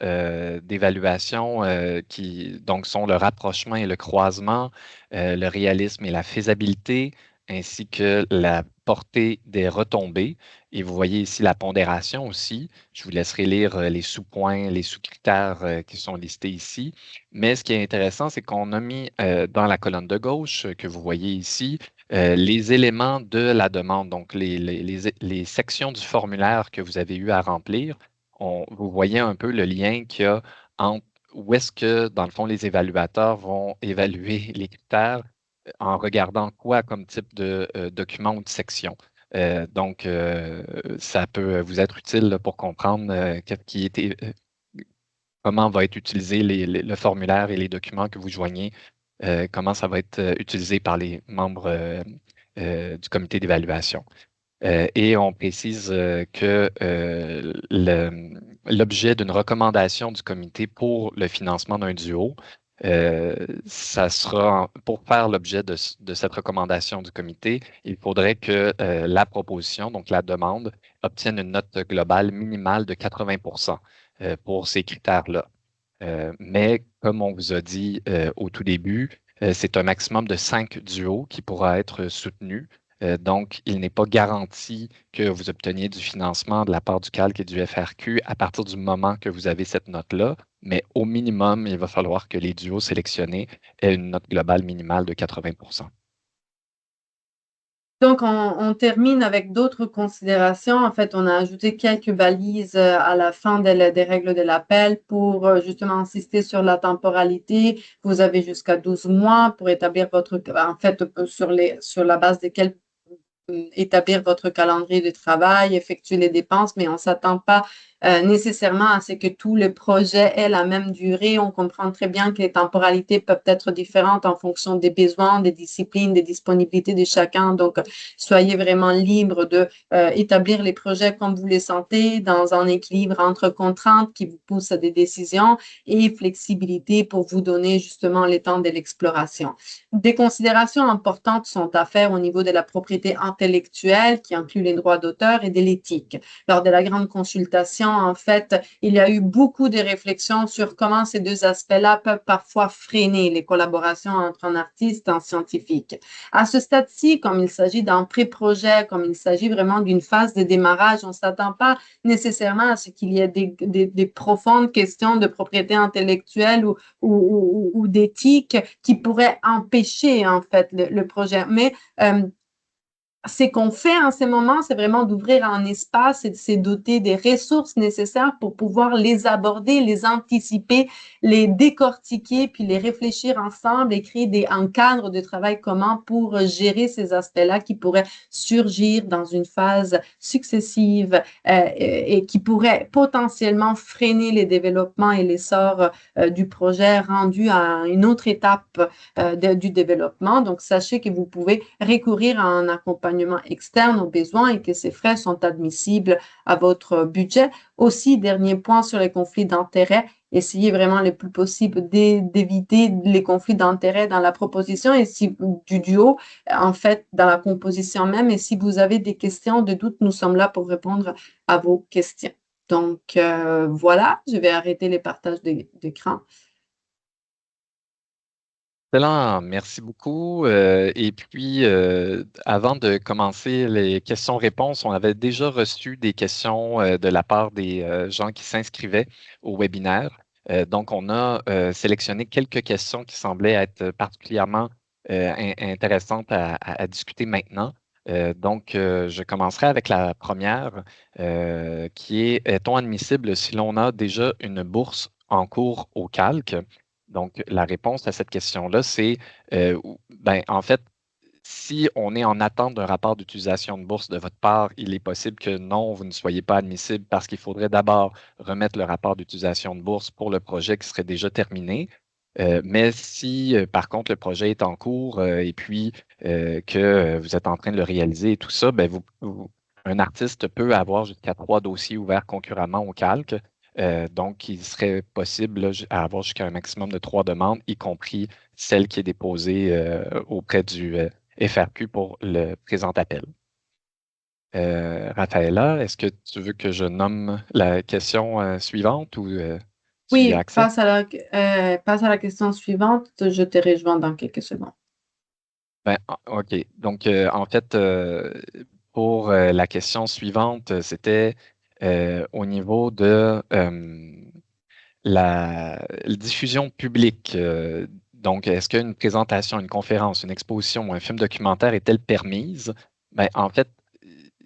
d'évaluation qui donc sont le rapprochement et le croisement, le réalisme et la faisabilité, ainsi que la portée des retombées. Et vous voyez ici la pondération aussi. Je vous laisserai lire les sous-points, les sous-critères qui sont listés ici. Mais ce qui est intéressant, c'est qu'on a mis dans la colonne de gauche que vous voyez ici les éléments de la demande, donc les sections du formulaire que vous avez eu à remplir. Vous voyez un peu le lien qu'il y a entre où est-ce que, dans le fond, les évaluateurs vont évaluer les critères en regardant quoi comme type de document ou de section. Donc, ça peut vous être utile là, pour comprendre comment va être utilisé le formulaire et les documents que vous joignez, comment ça va être utilisé par les membres du comité d'évaluation. Et on précise que l'objet d'une recommandation du comité pour le financement d'un duo, ça sera pour faire l'objet de cette recommandation du comité, il faudrait que la proposition, donc la demande, obtienne une note globale minimale de 80 pour ces critères-là. Mais comme on vous a dit au tout début, c'est un maximum de 5 duos qui pourra être soutenu. Donc, il n'est pas garanti que vous obteniez du financement de la part du CALC et du FRQ à partir du moment que vous avez cette note-là, mais au minimum, il va falloir que les duos sélectionnés aient une note globale minimale de 80 Donc, on termine avec d'autres considérations. En fait, on a ajouté quelques balises à la fin des règles de l'appel pour justement insister sur la temporalité. Vous avez jusqu'à 12 mois pour établir en fait, sur la base desquelles établir votre calendrier de travail, effectuer les dépenses, mais on ne s'attend pas nécessairement à ce que tous les projets aient la même durée. On comprend très bien que les temporalités peuvent être différentes en fonction des besoins, des disciplines, des disponibilités de chacun. Donc, soyez vraiment libre de établir les projets comme vous les sentez, dans un équilibre entre contraintes qui vous poussent à des décisions et flexibilité pour vous donner justement le temps de l'exploration. Des considérations importantes sont à faire au niveau de la propriété intellectuelle, qui inclut les droits d'auteur, et de l'éthique. Lors de la grande consultation, en fait, il y a eu beaucoup de réflexions sur comment ces deux aspects-là peuvent parfois freiner les collaborations entre un artiste et un scientifique. À ce stade-ci, comme il s'agit d'un pré-projet, comme il s'agit vraiment d'une phase de démarrage, on ne s'attend pas nécessairement à ce qu'il y ait des profondes questions de propriété intellectuelle ou d'éthique qui pourraient empêcher en fait le projet. Mais ce qu'on fait en ce moment, c'est vraiment d'ouvrir un espace et de se doter des ressources nécessaires pour pouvoir les aborder, les anticiper, les décortiquer, puis les réfléchir ensemble et créer un cadre de travail commun pour gérer ces aspects-là qui pourraient surgir dans une phase successive et qui pourraient potentiellement freiner les développements et l'essor du projet rendu à une autre étape du développement. Donc, sachez que vous pouvez recourir à un accompagnement externe aux besoins et que ces frais sont admissibles à votre budget. Aussi, dernier point sur les conflits d'intérêts, essayez vraiment le plus possible d'éviter les conflits d'intérêts dans la proposition et du duo, en fait, dans la composition même. Et si vous avez des questions, des doutes, nous sommes là pour répondre à vos questions. Donc, voilà, je vais arrêter les partages d'écran. Excellent, merci beaucoup. Et puis, avant de commencer les questions-réponses, on avait déjà reçu des questions de la part des gens qui s'inscrivaient au webinaire. Donc, on a sélectionné quelques questions qui semblaient être particulièrement intéressantes à discuter maintenant. Donc, je commencerai avec la première, qui est-on admissible si l'on a déjà une bourse en cours au calque? Donc, la réponse à cette question-là, c'est, en fait, si on est en attente d'un rapport d'utilisation de bourse de votre part, il est possible que non, vous ne soyez pas admissible parce qu'il faudrait d'abord remettre le rapport d'utilisation de bourse pour le projet qui serait déjà terminé. Mais si, par contre, le projet est en cours et puis que vous êtes en train de le réaliser et tout ça, un artiste peut avoir jusqu'à 3 dossiers ouverts concurremment au calque. Donc, il serait possible là, à avoir jusqu'à un maximum de 3 demandes, y compris celle qui est déposée auprès du FRQ pour le présent appel. Raphaëlla, est-ce que tu veux que je nomme la question suivante ou tu y as Oui, accès? passe à la question suivante. Je te rejoins dans quelques secondes. Ben, OK. Donc, en fait, pour la question suivante, c'était au niveau de la diffusion publique. Donc, est-ce qu'une présentation, une conférence, une exposition ou un film documentaire est-elle permise? Ben, en fait,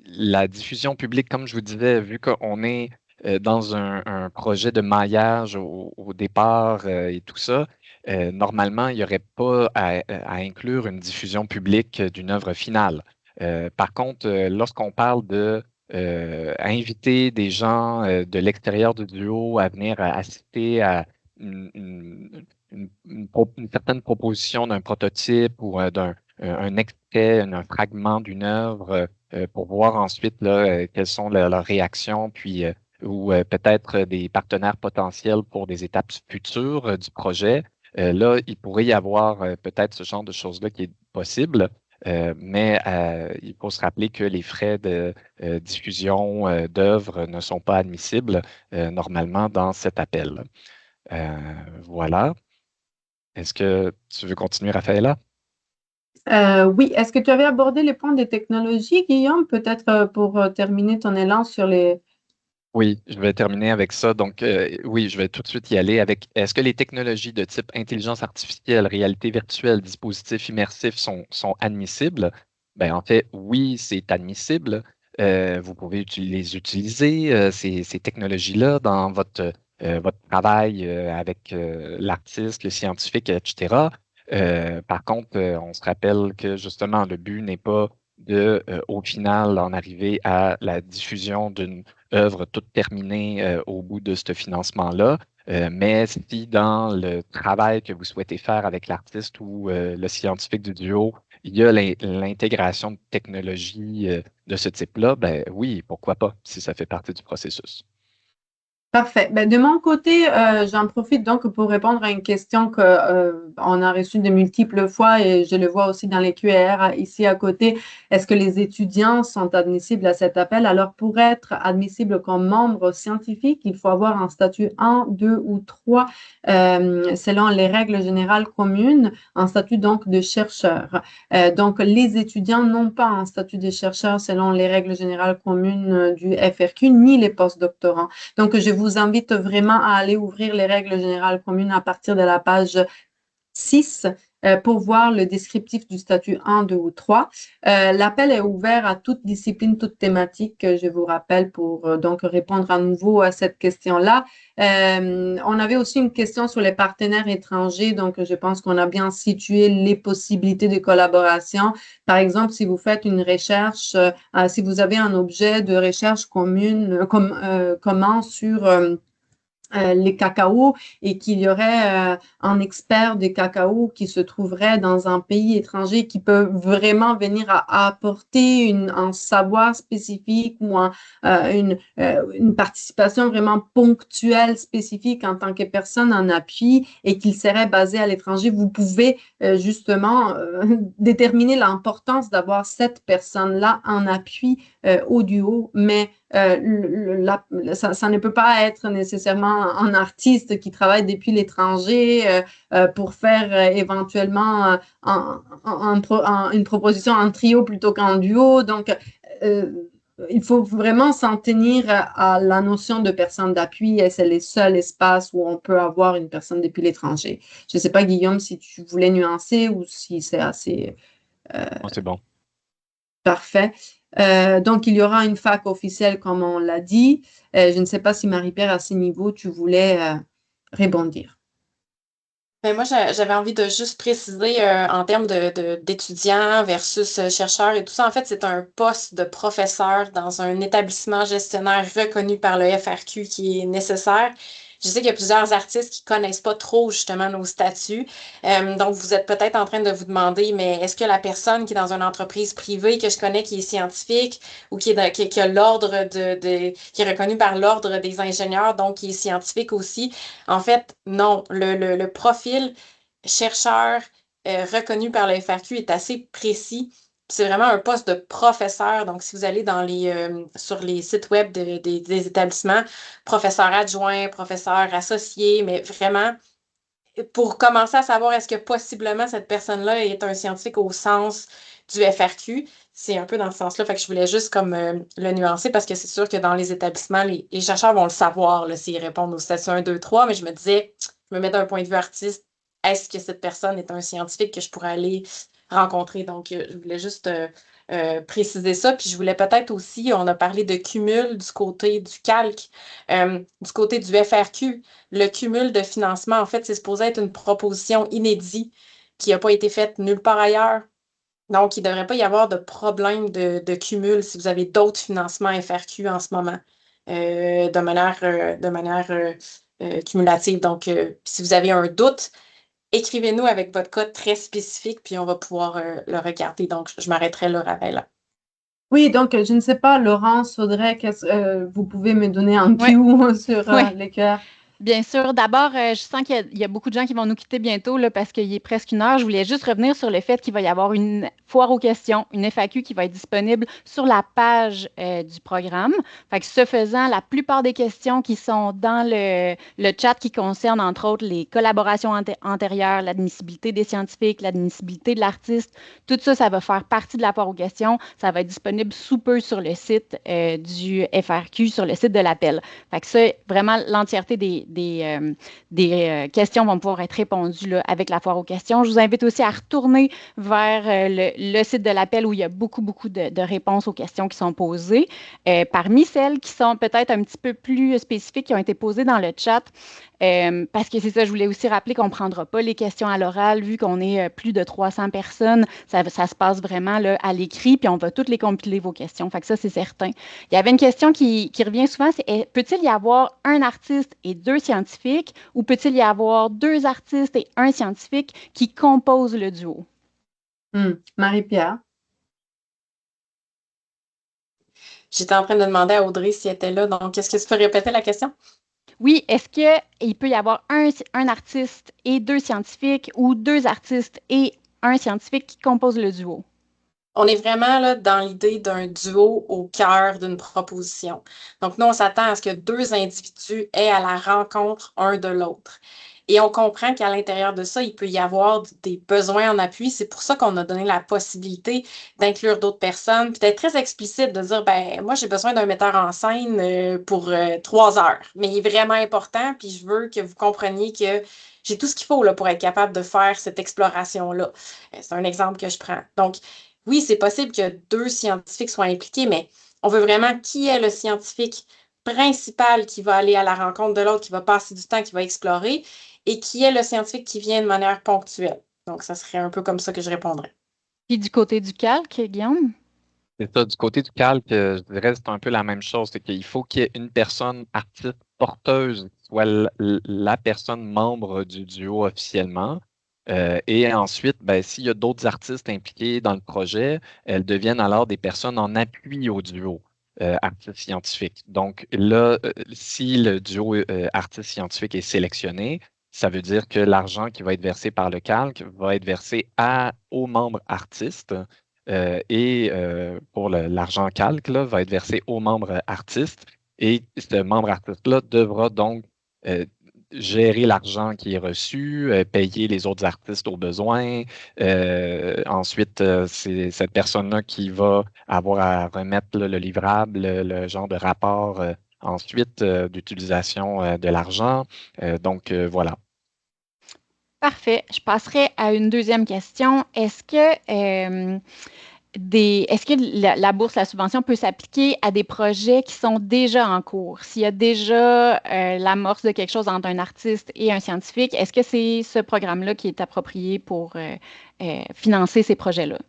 la diffusion publique, comme je vous disais, vu qu'on est dans un projet de maillage au départ et tout ça, normalement, il n'y aurait pas à inclure une diffusion publique d'une œuvre finale. Par contre, lorsqu'on parle de inviter des gens de l'extérieur du duo à venir assister à une certaine proposition d'un prototype ou un extrait, un fragment d'une œuvre pour voir ensuite là, quelles sont leurs réactions, puis ou peut-être des partenaires potentiels pour des étapes futures du projet. Là, il pourrait y avoir peut-être ce genre de choses-là qui est possible. Mais il faut se rappeler que les frais de diffusion d'œuvres ne sont pas admissibles normalement dans cet appel. Voilà. Est-ce que tu veux continuer, Raphaëlla? Oui, est-ce que tu avais abordé les points des technologies, Guillaume? Peut-être pour terminer ton élan sur les... Oui, je vais terminer avec ça. Donc, oui, je vais tout de suite y aller avec est-ce que les technologies de type intelligence artificielle, réalité virtuelle, dispositifs immersifs sont admissibles? Ben, en fait, oui, c'est admissible. Vous pouvez les utiliser, ces technologies-là, dans votre travail avec l'artiste, le scientifique, etc. Par contre, on se rappelle que justement, le but n'est pas de, au final, en arriver à la diffusion d'une œuvre toute terminée au bout de ce financement-là. Mais si dans le travail que vous souhaitez faire avec l'artiste ou le scientifique du duo, il y a l'intégration de technologies de ce type-là, ben oui, pourquoi pas, si ça fait partie du processus. Parfait. Ben, de mon côté, j'en profite donc pour répondre à une question que, on a reçue de multiples fois et je le vois aussi dans les QR ici à côté. Est-ce que les étudiants sont admissibles à cet appel? Alors, pour être admissible comme membre scientifique, il faut avoir un statut 1, 2 ou 3 selon les règles générales communes, un statut donc de chercheur. Donc, les étudiants n'ont pas un statut de chercheur selon les règles générales communes du FRQ, ni les postdoctorants. Donc, je vous invite vraiment à aller ouvrir les règles générales communes à partir de la page 6 pour voir le descriptif du statut 1, 2 ou 3. L'appel est ouvert à toute discipline, toute thématique, je vous rappelle, pour donc répondre à nouveau à cette question-là. On avait aussi une question sur les partenaires étrangers, donc je pense qu'on a bien situé les possibilités de collaboration. Par exemple, si vous faites une recherche, si vous avez un objet de recherche commun sur les cacao et qu'il y aurait un expert des cacao qui se trouverait dans un pays étranger qui peut vraiment venir à apporter un savoir spécifique ou une participation vraiment ponctuelle, spécifique en tant que personne en appui et qu'il serait basé à l'étranger, vous pouvez justement déterminer l'importance d'avoir cette personne-là en appui au duo, mais ça ne peut pas être nécessairement un artiste qui travaille depuis l'étranger pour faire éventuellement une proposition en trio plutôt qu'en duo. Donc, euh, il faut vraiment s'en tenir à la notion de personne d'appui et c'est les seuls espaces où on peut avoir une personne depuis l'étranger. Je ne sais pas, Guillaume, si tu voulais nuancer ou si c'est assez Oh, c'est bon. parfait. Donc, il y aura une fac officielle, comme on l'a dit. Je ne sais pas si Marie-Pierre, à ce niveau, tu voulais rebondir. Ben moi, j'avais envie de juste préciser en termes d'étudiants versus chercheurs et tout ça. En fait, c'est un poste de professeur dans un établissement gestionnaire reconnu par le FRQ qui est nécessaire. Je sais qu'il y a plusieurs artistes qui connaissent pas trop justement nos statuts. Donc, vous êtes peut-être en train de vous demander, mais est-ce que la personne qui est dans une entreprise privée que je connais, qui est scientifique ou qui a qui est reconnue par l'ordre des ingénieurs, donc qui est scientifique aussi, en fait, non. Le profil chercheur reconnu par le FRQ est assez précis. c'est vraiment un poste de professeur. Donc, si vous allez sur les sites web des établissements, professeur adjoint, professeur associé, mais vraiment, pour commencer à savoir est-ce que possiblement cette personne-là est un scientifique au sens du FRQ, c'est un peu dans ce sens-là. Fait que je voulais juste comme le nuancer parce que c'est sûr que dans les établissements, les chercheurs vont le savoir là, s'ils répondent aux statuts 1, 2, 3, mais je me disais, je me mets d'un point de vue artiste, est-ce que cette personne est un scientifique que je pourrais aller rencontrer? Donc, je voulais juste préciser ça. Puis je voulais peut-être aussi, on a parlé de cumul du côté du calque, du côté du FRQ. Le cumul de financement, en fait, c'est supposé être une proposition inédite qui n'a pas été faite nulle part ailleurs. Donc, il ne devrait pas y avoir de problème de cumul si vous avez d'autres financements FRQ en ce moment de manière cumulative. Donc, si vous avez un doute, écrivez-nous avec votre code très spécifique, puis on va pouvoir le regarder. Donc, je m'arrêterai là, Ravella. Oui, donc je ne sais pas, Laurence, Audrey, vous pouvez me donner un Oui, cue sur oui. les cœurs? Bien sûr. D'abord, je sens qu'il y a beaucoup de gens qui vont nous quitter bientôt là, parce qu'il est presque 1 heure. Je voulais juste revenir sur le fait qu'il va y avoir une foire aux questions, une FAQ qui va être disponible sur la page du programme. Fait que ce faisant, la plupart des questions qui sont dans le chat qui concernent entre autres les collaborations antérieures, l'admissibilité des scientifiques, l'admissibilité de l'artiste, tout ça, ça va faire partie de la foire aux questions. Ça va être disponible sous peu sur le site du FRQ, sur le site de l'appel. Fait que ça, vraiment, l'entièreté des questions vont pouvoir être répondues là, avec la foire aux questions. Je vous invite aussi à retourner vers le site de l'appel où il y a beaucoup, beaucoup de réponses aux questions qui sont posées. Parmi celles qui sont peut-être un petit peu plus spécifiques, qui ont été posées dans le chat, parce que c'est ça, je voulais aussi rappeler qu'on ne prendra pas les questions à l'oral, vu qu'on est plus de 300 personnes. Ça se passe vraiment là, à l'écrit, puis on va toutes les compiler, vos questions. Fait que ça, c'est certain. Il y avait une question qui revient souvent, c'est peut-il y avoir un artiste et 2 scientifiques, ou peut-il y avoir 2 artistes et 1 scientifique qui composent le duo? Marie-Pierre? J'étais en train de demander à Audrey si elle était là. Donc, est-ce que tu peux répéter la question? Oui, est-ce qu'il peut y avoir un artiste et 2 scientifiques ou 2 artistes et 1 scientifique qui composent le duo? On est vraiment là, dans l'idée d'un duo au cœur d'une proposition. Donc, nous, on s'attend à ce que 2 individus aient à la rencontre un de l'autre. Et on comprend qu'à l'intérieur de ça, il peut y avoir des besoins en appui. C'est pour ça qu'on a donné la possibilité d'inclure d'autres personnes, puis d'être très explicite, de dire, ben moi, j'ai besoin d'un metteur en scène pour 3 heures. Mais il est vraiment important, puis je veux que vous compreniez que j'ai tout ce qu'il faut là, pour être capable de faire cette exploration-là. C'est un exemple que je prends. Donc, oui, c'est possible que 2 scientifiques soient impliqués, mais on veut vraiment qui est le scientifique principal qui va aller à la rencontre de l'autre, qui va passer du temps, qui va explorer, et qui est le scientifique qui vient de manière ponctuelle. Donc, ça serait un peu comme ça que je répondrais. Puis du côté du calque, Guillaume? C'est ça, du côté du calque, je dirais que c'est un peu la même chose. C'est qu'il faut qu'il y ait une personne artiste porteuse qui soit la personne membre du duo officiellement. Et ensuite, ben, s'il y a d'autres artistes impliqués dans le projet, elles deviennent alors des personnes en appui au duo artiste scientifique. Donc là, si le duo artiste scientifique est sélectionné, ça veut dire que l'argent qui va être versé par le calque va être versé aux membres artistes. Et pour l'argent calque, là, va être versé aux membres artistes. Et ce membre artiste-là devra donc gérer l'argent qui est reçu, payer les autres artistes aux besoins. Ensuite, c'est cette personne-là qui va avoir à remettre là, le livrable, le genre de rapport ensuite d'utilisation de l'argent. Donc, voilà. Parfait. Je passerai à une deuxième question. Est-ce que la bourse, la subvention peut s'appliquer à des projets qui sont déjà en cours? S'il y a déjà l'amorce de quelque chose entre un artiste et un scientifique, est-ce que c'est ce programme-là qui est approprié pour financer ces projets-là?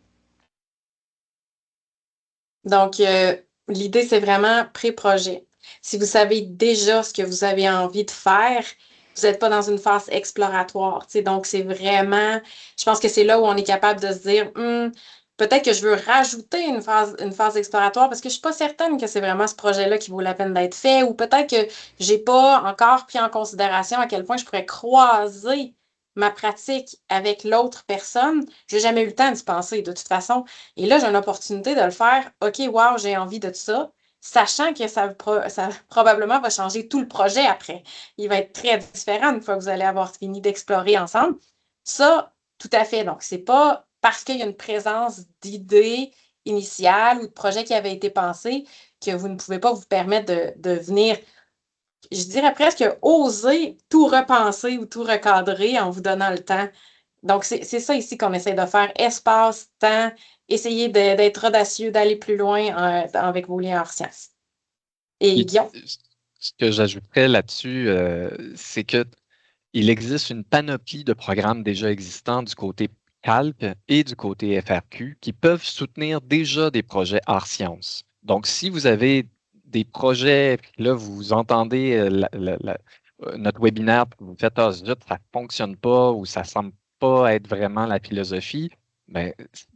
Donc, l'idée, c'est vraiment pré-projet. Si vous savez déjà ce que vous avez envie de faire, vous n'êtes pas dans une phase exploratoire. Donc, c'est vraiment, je pense que c'est là où on est capable de se dire, peut-être que je veux rajouter une phase exploratoire parce que je ne suis pas certaine que c'est vraiment ce projet-là qui vaut la peine d'être fait, ou peut-être que je n'ai pas encore pris en considération à quel point je pourrais croiser ma pratique avec l'autre personne, j'ai jamais eu le temps d'y penser de toute façon. Et là, j'ai une opportunité de le faire. OK, wow, j'ai envie de ça, sachant que ça probablement va changer tout le projet après. Il va être très différent une fois que vous allez avoir fini d'explorer ensemble. Ça, tout à fait. Donc, c'est pas parce qu'il y a une présence d'idées initiales ou de projets qui avaient été pensés que vous ne pouvez pas vous permettre de venir, je dirais presque, oser tout repenser ou tout recadrer en vous donnant le temps. Donc, c'est ça ici qu'on essaie de faire. Espace, temps, essayer d'être audacieux, d'aller plus loin avec vos liens hors sciences. Et Puis, Guillaume? ce que j'ajouterais là-dessus, c'est que il existe une panoplie de programmes déjà existants du côté CALP et du côté FRQ qui peuvent soutenir déjà des projets hors sciences. Donc, si vous avez des projets, puis là, vous entendez notre webinaire, puis vous faites « Ah, zut, ça ne fonctionne pas » ou « ça ne semble pas être vraiment la philosophie », bien,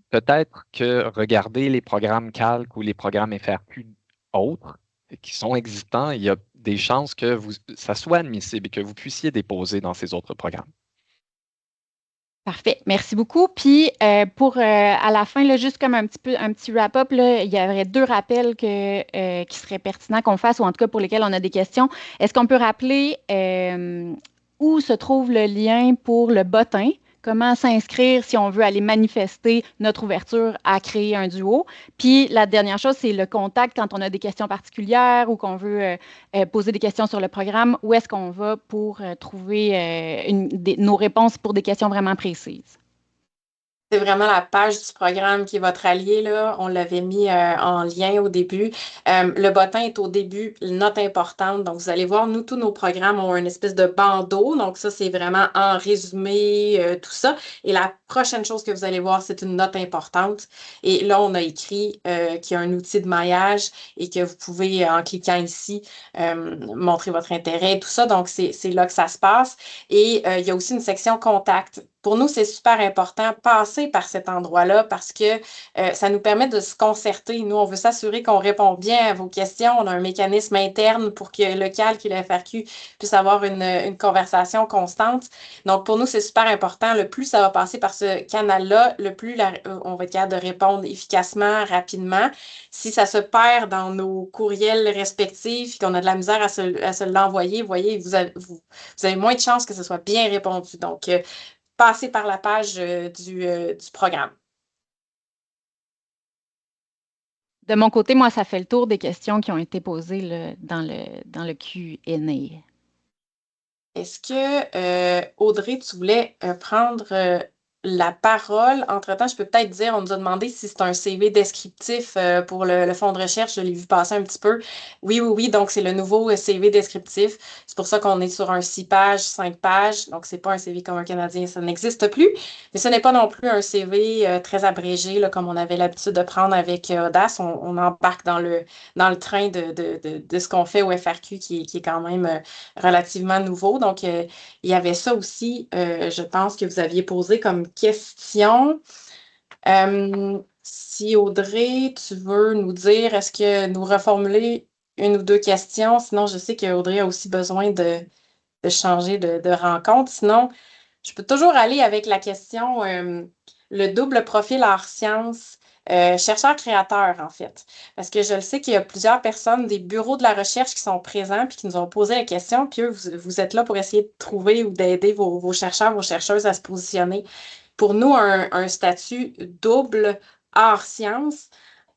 peut-être que regarder les programmes CALC ou les programmes FRQ autres qui sont existants, il y a des chances que ça soit admissible et que vous puissiez déposer dans ces autres programmes. Parfait. Merci beaucoup. Puis, à la fin, là, juste comme un petit wrap-up, là, il y aurait 2 rappels qui seraient pertinents qu'on fasse, ou en tout cas pour lesquels on a des questions. Est-ce qu'on peut rappeler où se trouve le lien pour le bottin? Comment s'inscrire si on veut aller manifester notre ouverture à créer un duo? Puis, la dernière chose, c'est le contact quand on a des questions particulières ou qu'on veut poser des questions sur le programme. Où est-ce qu'on va pour trouver nos réponses pour des questions vraiment précises? C'est vraiment la page du programme qui est votre allié, là. On l'avait mis en lien au début. Le bottin est au début, note importante. Donc, vous allez voir, nous, tous nos programmes ont une espèce de bandeau. Donc, ça, c'est vraiment en résumé, tout ça. Et la prochaine chose que vous allez voir, c'est une note importante. Et là, on a écrit qu'il y a un outil de maillage et que vous pouvez, en cliquant ici, montrer votre intérêt et tout ça. Donc, c'est là que ça se passe. Et il y a aussi une section contact. Pour nous, c'est super important passer par cet endroit-là parce que ça nous permet de se concerter. Nous, on veut s'assurer qu'on répond bien à vos questions. On a un mécanisme interne pour que le calque et le FRQ puissent avoir une conversation constante. Donc, pour nous, c'est super important. Le plus ça va passer par ce canal-là, le plus on va être capable de répondre efficacement, rapidement. Si ça se perd dans nos courriels respectifs et qu'on a de la misère à se l'envoyer, vous voyez, vous avez moins de chances que ce soit bien répondu. Donc, passer par la page du programme. De mon côté, moi, ça fait le tour des questions qui ont été posées là, dans le Q&A. Est-ce que, Audrey, tu voulais prendre la parole? Entre-temps, je peux peut-être dire, on nous a demandé si c'est un CV descriptif pour le fonds de recherche. Je l'ai vu passer un petit peu. Oui. Donc, c'est le nouveau CV descriptif. C'est pour ça qu'on est sur un 6 pages, 5 pages. Donc, c'est pas un CV comme un Canadien, ça n'existe plus. Mais ce n'est pas non plus un CV très abrégé, là, comme on avait l'habitude de prendre avec Audace. On embarque dans le train de ce qu'on fait au FRQ qui est quand même relativement nouveau. Donc, il y avait ça aussi, je pense que vous aviez posé comme question. Si Audrey, tu veux nous dire, est-ce que nous reformuler une ou deux questions? Sinon, je sais qu'Audrey a aussi besoin de changer de rencontre. Sinon, je peux toujours aller avec la question, le double profil hors sciences, chercheur-créateur, en fait. Parce que je le sais qu'il y a plusieurs personnes des bureaux de la recherche qui sont présents puis qui nous ont posé la question, puis eux, vous êtes là pour essayer de trouver ou d'aider vos chercheurs, vos chercheuses à se positionner. Pour nous, un statut double hors sciences,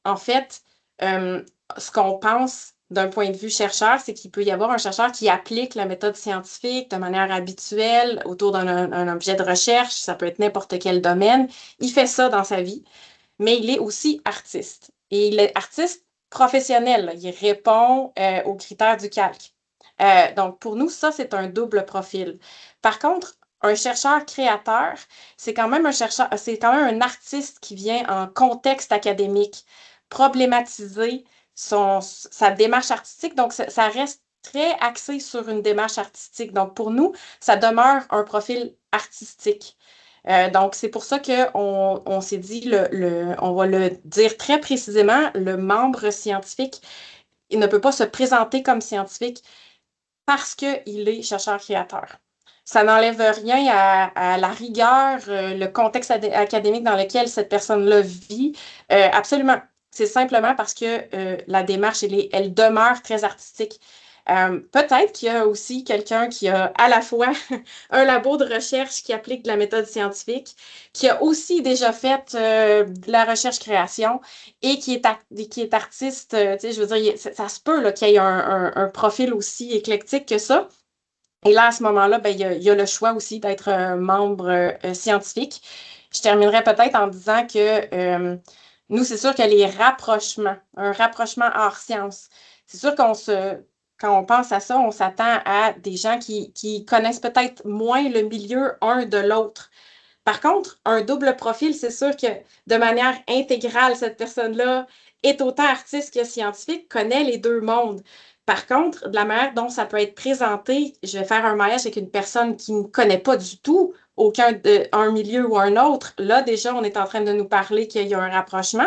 en fait, ce qu'on pense d'un point de vue chercheur, c'est qu'il peut y avoir un chercheur qui applique la méthode scientifique de manière habituelle autour d'un objet de recherche, ça peut être n'importe quel domaine. Il fait ça dans sa vie, mais il est aussi artiste. Et il est artiste professionnel, là. Il répond aux critères du calque. Donc, pour nous, ça, c'est un double profil. Par contre, un chercheur créateur, c'est quand même un artiste qui vient en contexte académique problématiser sa démarche artistique. Donc, ça reste très axé sur une démarche artistique. Donc, pour nous, ça demeure un profil artistique. Donc, c'est pour ça qu'on s'est dit, on va le dire très précisément, le membre scientifique, il ne peut pas se présenter comme scientifique parce qu'il est chercheur-créateur. Ça n'enlève rien à la rigueur, le contexte académique dans lequel cette personne-là vit. Absolument. C'est simplement parce que la démarche, elle demeure très artistique. Peut-être qu'il y a aussi quelqu'un qui a à la fois un labo de recherche qui applique de la méthode scientifique, qui a aussi déjà fait de la recherche-création et qui est artiste. Tu sais, je veux dire, ça se peut là, qu'il y ait un profil aussi éclectique que ça. Et là, à ce moment-là, ben, il y a le choix aussi d'être un membre scientifique. Je terminerai peut-être en disant que nous, c'est sûr que les rapprochements, un rapprochement hors science, c'est sûr quand on pense à ça, on s'attend à des gens qui connaissent peut-être moins le milieu un de l'autre. Par contre, un double profil, c'est sûr que de manière intégrale, cette personne-là est autant artiste que scientifique, connaît les deux mondes. Par contre, de la manière dont ça peut être présenté, je vais faire un mariage avec une personne qui ne connaît pas du tout un milieu ou un autre. Là, déjà, on est en train de nous parler qu'il y a un rapprochement.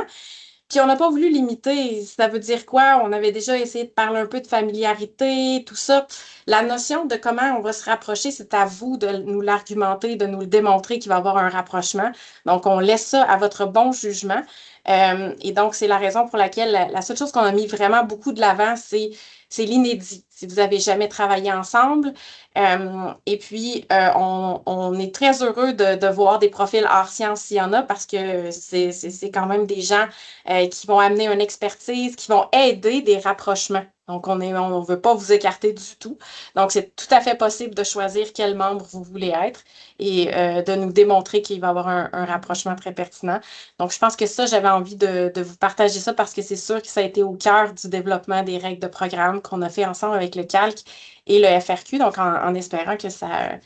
Puis on n'a pas voulu limiter. Ça veut dire quoi? On avait déjà essayé de parler un peu de familiarité, tout ça. La notion de comment on va se rapprocher, c'est à vous de nous l'argumenter, de nous le démontrer qu'il va y avoir un rapprochement. Donc, on laisse ça à votre bon jugement. Et donc, c'est la raison pour laquelle la seule chose qu'on a mis vraiment beaucoup de l'avant, c'est l'inédit. Si vous n'avez jamais travaillé ensemble. Et puis, on est très heureux de voir des profils hors sciences s'il y en a parce que c'est quand même des gens qui vont amener une expertise, qui vont aider des rapprochements. Donc, on ne veut pas vous écarter du tout. Donc, c'est tout à fait possible de choisir quel membre vous voulez être et de nous démontrer qu'il va y avoir un rapprochement très pertinent. Donc, je pense que ça, j'avais envie de vous partager ça parce que c'est sûr que ça a été au cœur du développement des règles de programme qu'on a fait ensemble avec le calque et le FRQ. Donc, en espérant que ça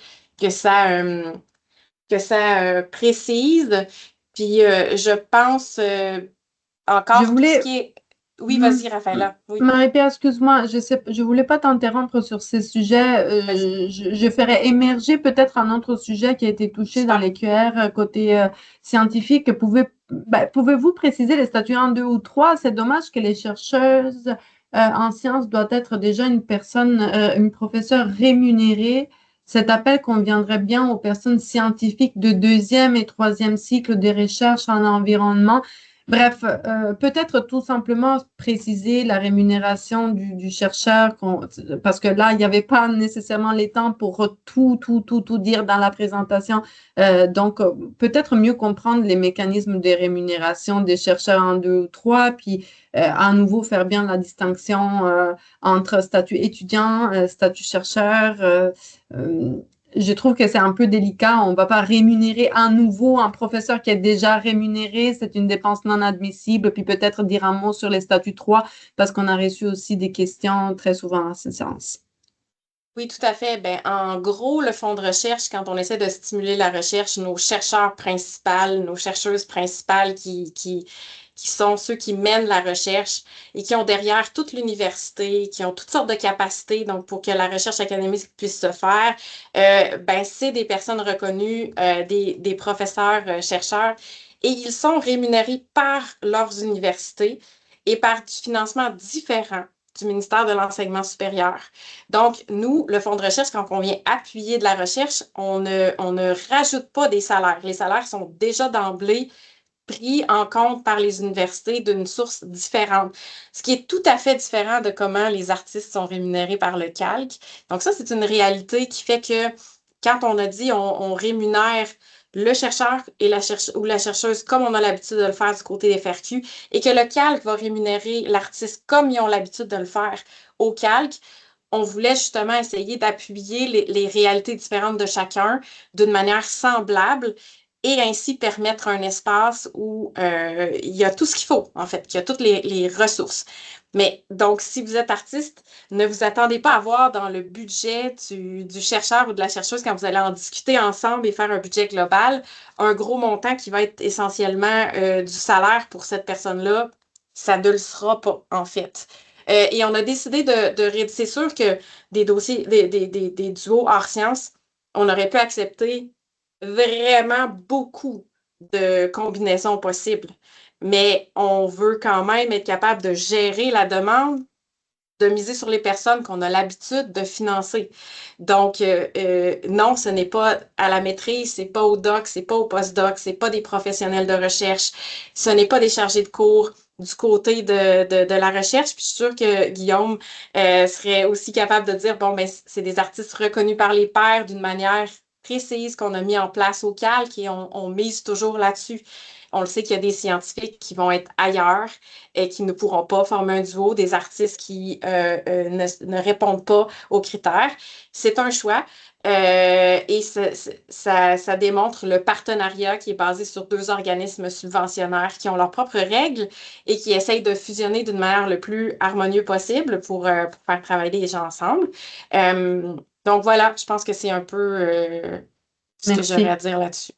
précise. Puis, je pense Je encore tout ce voulais, qui est. Oui, hmm, vas-y, Raphaëlla. Oui, Marie-Pierre, excuse-moi, je voulais pas t'interrompre sur ces sujets. vas-y. Je ferais émerger peut-être un autre sujet qui a été touché dans Super. les QR côté scientifique. Pouvez-vous préciser les statuts 1, 2 ou 3? C'est dommage que les chercheuses en sciences doivent être déjà une professeure rémunérée. Cet appel conviendrait bien aux personnes scientifiques de deuxième et troisième cycle de recherche en environnement. Bref, peut-être tout simplement préciser la rémunération du chercheur, parce que là, il n'y avait pas nécessairement les temps pour tout dire dans la présentation. Donc, peut-être mieux comprendre les mécanismes de rémunération des chercheurs en 2 ou 3, puis à nouveau faire bien la distinction entre statut étudiant, statut chercheur. Euh, je trouve que c'est un peu délicat. On ne va pas rémunérer à nouveau un professeur qui est déjà rémunéré. C'est une dépense non admissible. Puis peut-être dire un mot sur les statuts 3 parce qu'on a reçu aussi des questions très souvent à ce sens. Oui, tout à fait. Ben, en gros, le fonds de recherche, quand on essaie de stimuler la recherche, nos chercheurs principaux, nos chercheuses principales qui sont ceux qui mènent la recherche et qui ont derrière toute l'université, qui ont toutes sortes de capacités, donc pour que la recherche académique puisse se faire, ben, c'est des personnes reconnues, des professeurs, chercheurs, et ils sont rémunérés par leurs universités et par du financement différent du ministère de l'Enseignement supérieur. Donc, nous, le fonds de recherche, quand on vient appuyer de la recherche, on ne rajoute pas des salaires. Les salaires sont déjà d'emblée pris en compte par les universités d'une source différente, ce qui est tout à fait différent de comment les artistes sont rémunérés par le calque. Donc ça, c'est une réalité qui fait que quand on a dit on rémunère le chercheur et ou la chercheuse comme on a l'habitude de le faire du côté des FRQ et que le calque va rémunérer l'artiste comme ils ont l'habitude de le faire au calque, on voulait justement essayer d'appuyer les réalités différentes de chacun d'une manière semblable et ainsi permettre un espace où il y a tout ce qu'il faut, en fait, qu'il y a toutes les ressources. Mais donc, si vous êtes artiste, ne vous attendez pas à voir dans le budget du chercheur ou de la chercheuse quand vous allez en discuter ensemble et faire un budget global, un gros montant qui va être essentiellement du salaire pour cette personne-là. Ça ne le sera pas, en fait. Et on a décidé c'est sûr que des dossiers, des duos hors sciences, on aurait pu accepter vraiment beaucoup de combinaisons possibles. Mais on veut quand même être capable de gérer la demande de miser sur les personnes qu'on a l'habitude de financer. Donc, non, ce n'est pas à la maîtrise, c'est pas au doc, c'est pas au postdoc, c'est pas des professionnels de recherche, ce n'est pas des chargés de cours du côté de la recherche. Puis je suis sûre que Guillaume serait aussi capable de dire, bon, ben, c'est des artistes reconnus par les pairs d'une manière précise qu'on a mis en place au calque et on mise toujours là-dessus. On le sait qu'il y a des scientifiques qui vont être ailleurs et qui ne pourront pas former un duo, des artistes qui ne répondent pas aux critères. C'est un choix et ça démontre le partenariat qui est basé sur 2 organismes subventionnaires qui ont leurs propres règles et qui essayent de fusionner d'une manière le plus harmonieuse possible pour faire travailler les gens ensemble. Donc voilà, je pense que c'est un peu ce que j'aurais à dire là-dessus.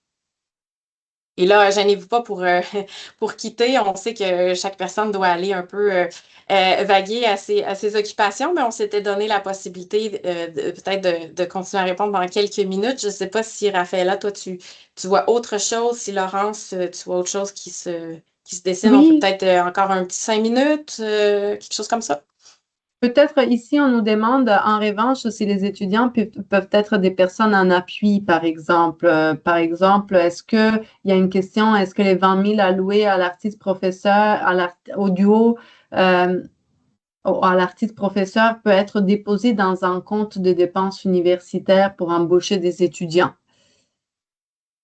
Et là, gênez-vous pas pour quitter. On sait que chaque personne doit aller un peu vaguer à ses occupations, mais on s'était donné la possibilité peut-être de continuer à répondre pendant quelques minutes. Je ne sais pas si, Raphaëlla, toi, tu vois autre chose. Si, Laurence, tu vois autre chose qui se dessine. Oui. On peut peut-être encore un petit 5 minutes, quelque chose comme ça. Peut-être ici, on nous demande en revanche si les étudiants peuvent être des personnes en appui, par exemple. Par exemple, est-ce qu'il y a une question, est-ce que les 20 000 alloués à l'artiste-professeur, au duo, à l'artiste-professeur peut être déposé dans un compte de dépenses universitaires pour embaucher des étudiants?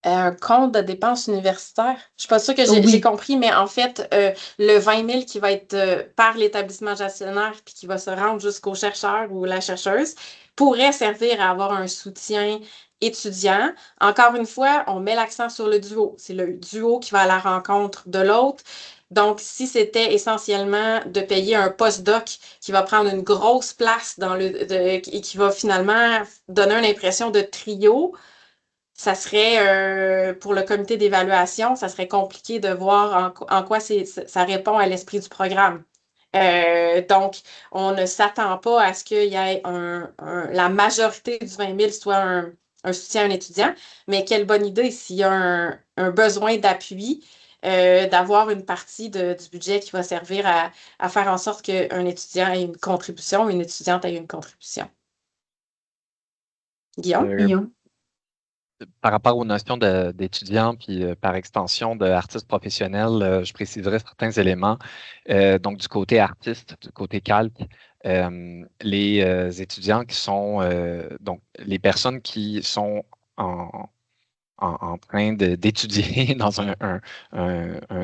Un compte de dépenses universitaires. Je ne suis pas sûre que Oui. j'ai compris, mais en fait, le 20 000 qui va être par l'établissement gestionnaire puis qui va se rendre jusqu'au chercheur ou la chercheuse pourrait servir à avoir un soutien étudiant. Encore une fois, on met l'accent sur le duo. C'est le duo qui va à la rencontre de l'autre. Donc, si c'était essentiellement de payer un postdoc qui va prendre une grosse place et qui va finalement donner une impression de trio, ça serait, pour le comité d'évaluation, ça serait compliqué de voir en quoi ça répond à l'esprit du programme. Donc, on ne s'attend pas à ce qu'il y ait la majorité du 20 000 soit un soutien à un étudiant, mais quelle bonne idée s'il y a un besoin d'appui, d'avoir une partie du budget qui va servir à faire en sorte qu'un étudiant ait une contribution ou une étudiante ait une contribution. Guillaume? Guillaume. Par rapport aux notions d'étudiants, puis par extension d'artistes professionnels, je préciserai certains éléments. Donc, du côté artiste, du côté calque, les étudiants qui sont, donc, les personnes qui sont en train d'étudier dans une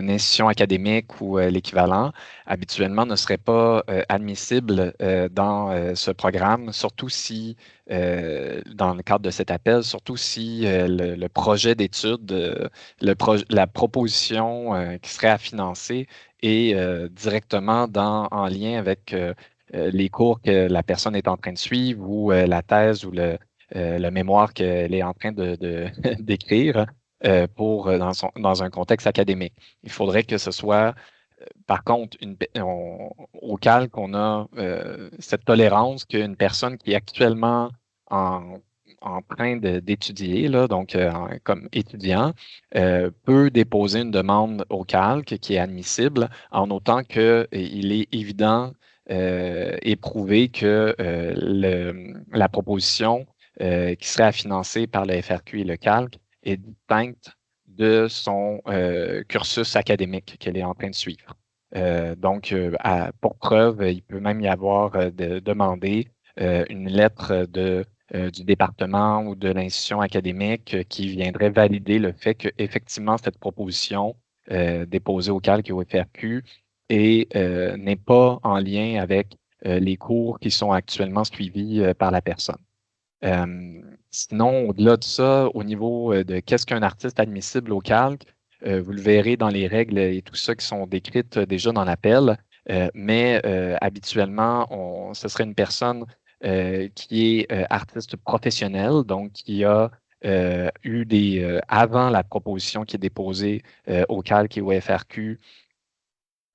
institution académique ou l'équivalent, habituellement ne seraient pas admissibles dans ce programme, surtout si, dans le cadre de cet appel, surtout si le projet d'étude, la proposition qui serait à financer est directement en lien avec les cours que la personne est en train de suivre ou la thèse ou le mémoire qu'elle est en train d'écrire dans un contexte académique. Il faudrait que ce soit, par contre, au calque, on a cette tolérance qu'une personne qui est actuellement en train d'étudier, donc comme étudiant, peut déposer une demande au calque qui est admissible en autant qu'il est évident et prouvé que la proposition qui serait à financer par le FRQ et le calque est distincte de son cursus académique qu'elle est en train de suivre. Donc, pour preuve, il peut même y avoir demandé une lettre du département ou de l'institution académique qui viendrait valider le fait qu'effectivement, cette proposition déposée au calque et au FRQ n'est pas en lien avec les cours qui sont actuellement suivis par la personne. Sinon, au-delà de ça, au niveau de qu'est-ce qu'un artiste admissible au calque, vous le verrez dans les règles et tout ça qui sont décrites déjà dans l'appel, mais habituellement, ce serait une personne qui est artiste professionnel, donc qui a eu avant la proposition qui est déposée au calque et au FRQ,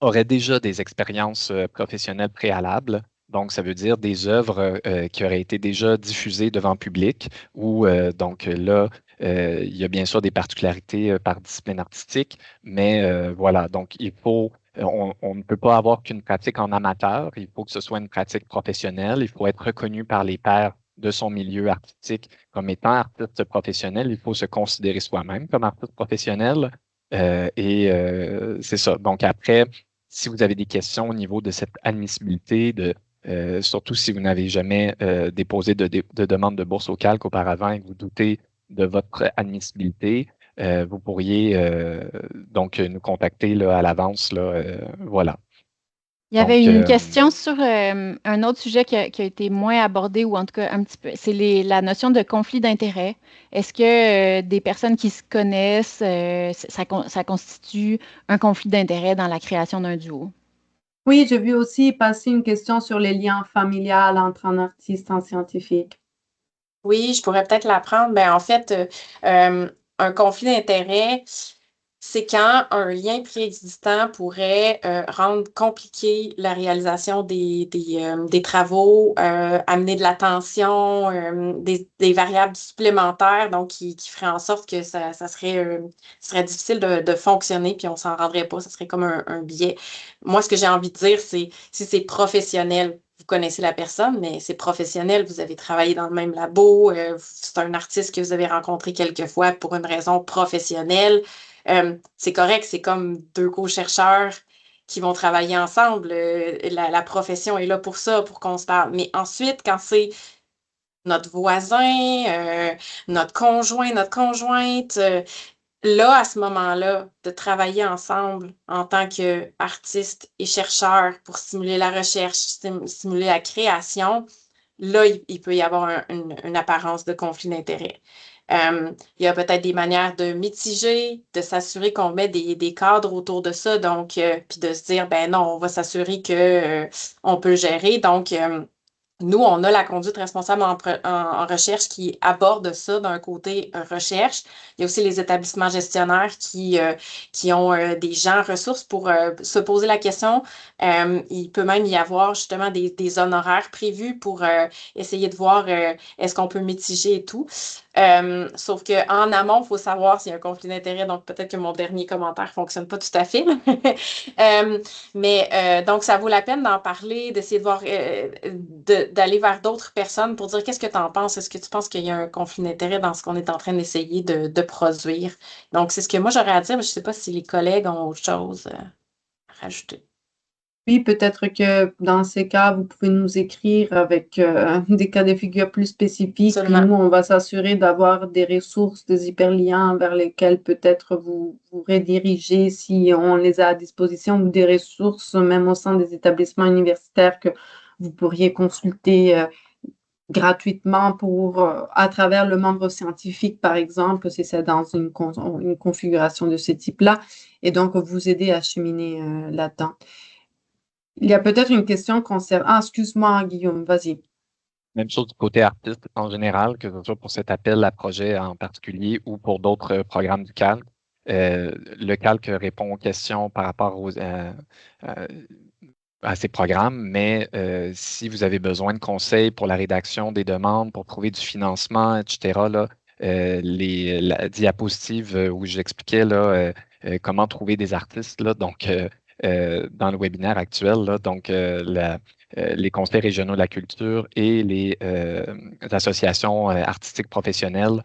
aurait déjà des expériences professionnelles préalables. Donc, ça veut dire des œuvres qui auraient été déjà diffusées devant le public, où donc là, il y a bien sûr des particularités par discipline artistique, mais voilà, donc il faut on ne peut pas avoir qu'une pratique en amateur. Il faut que ce soit une pratique professionnelle. Il faut être reconnu par les pairs de son milieu artistique comme étant artiste professionnel. Il faut se considérer soi-même comme artiste professionnel. C'est ça. Donc après, si vous avez des questions au niveau de cette admissibilité, surtout si vous n'avez jamais déposé de demande de bourse au calque auparavant et que vous doutez de votre admissibilité, vous pourriez donc nous contacter là, à l'avance. Voilà. Il y avait Donc, une question sur un autre sujet qui a été moins abordé, ou en tout cas un petit peu, c'est la notion de conflit d'intérêts. Est-ce que des personnes qui se connaissent, ça constitue un conflit d'intérêts dans la création d'un duo? Oui, j'ai vu aussi passer une question sur les liens familiaux entre un artiste et un scientifique. Oui, je pourrais peut-être l'apprendre. Ben, en fait, un conflit d'intérêts, c'est quand un lien préexistant pourrait rendre compliqué la réalisation des travaux, amener de la tension, des variables supplémentaires, donc qui feraient en sorte que ça serait difficile de fonctionner, puis on s'en rendrait pas, ça serait comme un biais. Moi, ce que j'ai envie de dire, c'est si c'est professionnel, vous connaissez la personne, mais c'est professionnel, vous avez travaillé dans le même labo, c'est un artiste que vous avez rencontré quelques fois pour une raison professionnelle. C'est correct, c'est comme deux co-chercheurs qui vont travailler ensemble. La profession est là pour ça, pour qu'on se parle. Mais ensuite, quand c'est notre voisin, notre conjoint, notre conjointe, là, à ce moment-là, de travailler ensemble en tant qu'artiste et chercheur pour stimuler la recherche, stimuler la création, là, il peut y avoir une apparence de conflit d'intérêt. Il y a peut-être des manières de mitiger, de s'assurer qu'on met des cadres autour de ça, donc, puis de se dire, ben non, on va s'assurer que on peut le gérer. Donc, nous, on a la conduite responsable en recherche qui aborde ça d'un côté recherche. Il y a aussi les établissements gestionnaires qui ont des gens ressources pour se poser la question. Il peut même y avoir justement des honoraires prévus pour essayer de voir est-ce qu'on peut mitiger et tout. Sauf qu'en amont, il faut savoir s'il y a un conflit d'intérêt. Donc, peut-être que mon dernier commentaire ne fonctionne pas tout à fait. Donc, ça vaut la peine d'en parler, d'essayer de voir, d'aller vers d'autres personnes pour dire qu'est-ce que tu en penses? Est-ce que tu penses qu'il y a un conflit d'intérêt dans ce qu'on est en train d'essayer de produire? Donc, c'est ce que moi j'aurais à dire, mais je ne sais pas si les collègues ont autre chose à rajouter. Oui, peut-être que dans ces cas, vous pouvez nous écrire avec des cas de figure plus spécifiques. Puis Absolument. nous, on va s'assurer d'avoir des ressources, des hyperliens vers lesquels peut-être vous redirigez si on les a à disposition, ou des ressources même au sein des établissements universitaires que vous pourriez consulter gratuitement à travers le membre scientifique, par exemple, si c'est dans une configuration de ce type-là, et donc vous aider à cheminer là-dedans. Il y a peut-être une question concernant... Ah, excuse-moi, Guillaume, vas-y. même chose du côté artiste en général, que ce soit pour cet appel à projet en particulier ou pour d'autres programmes du calque. Le calque répond aux questions par rapport à ces programmes, mais si vous avez besoin de conseils pour la rédaction des demandes, pour trouver du financement, etc., là, la diapositive où j'expliquais là, comment trouver des artistes, là, donc dans le webinaire actuel, là, donc les conseils régionaux de la culture et les associations artistiques professionnelles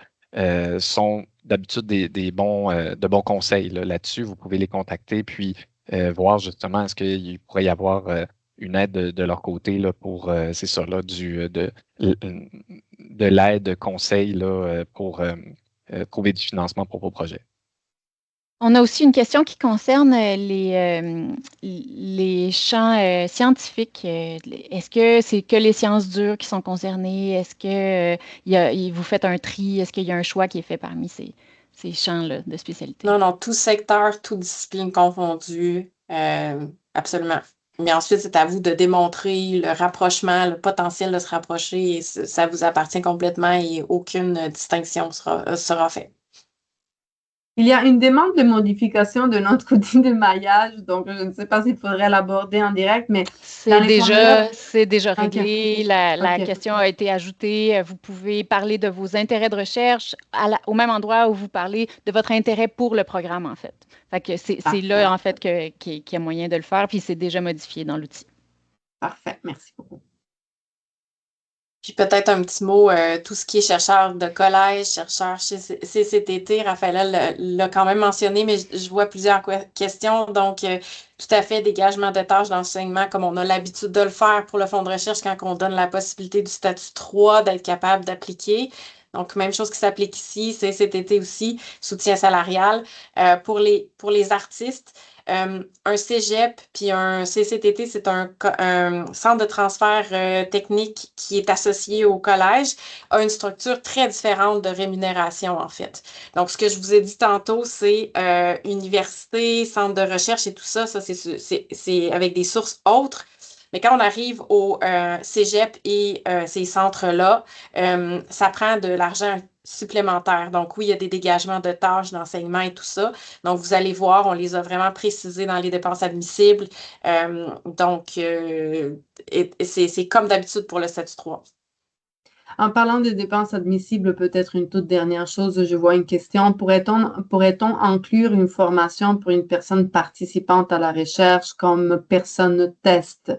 sont d'habitude de bons conseils là-dessus. Vous pouvez les contacter, puis voir justement est-ce qu'il pourrait y avoir une aide de leur côté là, pour, c'est ça, là, de l'aide, conseil là, pour trouver du financement pour vos projets. On a aussi une question qui concerne les champs scientifiques. Est-ce que c'est que les sciences dures qui sont concernées? Est-ce que vous faites un tri? Est-ce qu'il y a un choix qui est fait parmi ces champs-là de spécialité? Non, tout secteur, toute discipline confondue, absolument. Mais ensuite, c'est à vous de démontrer le rapprochement, le potentiel de se rapprocher, et ça vous appartient complètement et aucune distinction sera faite. Il y a une demande de modification de notre outil de maillage, donc je ne sais pas s'il faudrait l'aborder en direct, mais dans les formulaires... C'est déjà OK, réglé. La OK, question a été ajoutée. Vous pouvez parler de vos intérêts de recherche au même endroit où vous parlez de votre intérêt pour le programme, en fait. Fait que c'est là, parfait, en fait, qu'il y a moyen de le faire, puis c'est déjà modifié dans l'outil. parfait, merci beaucoup. Puis peut-être un petit mot, tout ce qui est chercheur de collège, chercheur chez CCTT, Raphaël l'a quand même mentionné, mais je vois plusieurs questions. Donc, tout à fait, dégagement de tâches d'enseignement, comme on a l'habitude de le faire pour le fonds de recherche quand on donne la possibilité du statut 3 d'être capable d'appliquer. Donc, même chose qui s'applique ici, CCTT aussi, soutien salarial. Pour les artistes, un cégep puis un CCTT, c'est un centre de transfert technique qui est associé au collège, a une structure très différente de rémunération, en fait. Donc, ce que je vous ai dit tantôt, c'est université, centre de recherche et tout ça, c'est avec des sources autres. Mais quand on arrive au cégep et ces centres-là, ça prend de l'argent supplémentaire. Donc, oui, il y a des dégagements de tâches, d'enseignement et tout ça. Donc, vous allez voir, on les a vraiment précisés dans les dépenses admissibles. C'est comme d'habitude pour le statut 3. En parlant de dépenses admissibles, peut-être une toute dernière chose, je vois une question. Pourrait-on inclure une formation pour une personne participante à la recherche comme personne test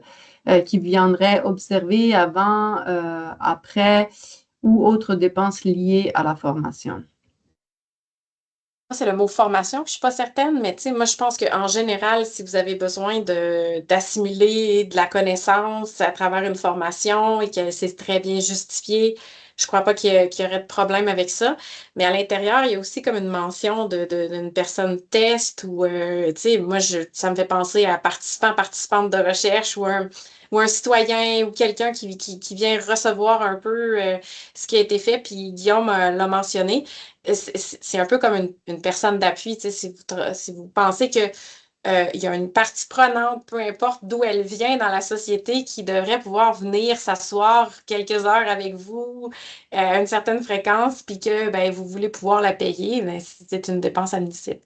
qui viendrait observer avant, après ou autres dépenses liées à la formation? C'est le mot formation, je ne suis pas certaine, mais moi, je pense qu'en général, si vous avez besoin d'assimiler de la connaissance à travers une formation et que c'est très bien justifié, je ne crois pas qu'il y aurait de problème avec ça. Mais à l'intérieur, il y a aussi comme une mention d'une personne test ou, moi, ça me fait penser à participante de recherche ou un citoyen ou quelqu'un qui vient recevoir un peu ce qui a été fait, puis Guillaume l'a mentionné. C'est un peu comme une personne d'appui, si vous pensez que il y a une partie prenante, peu importe d'où elle vient dans la société, qui devrait pouvoir venir s'asseoir quelques heures avec vous à une certaine fréquence, puis que ben, vous voulez pouvoir la payer, ben, c'est une dépense admissible.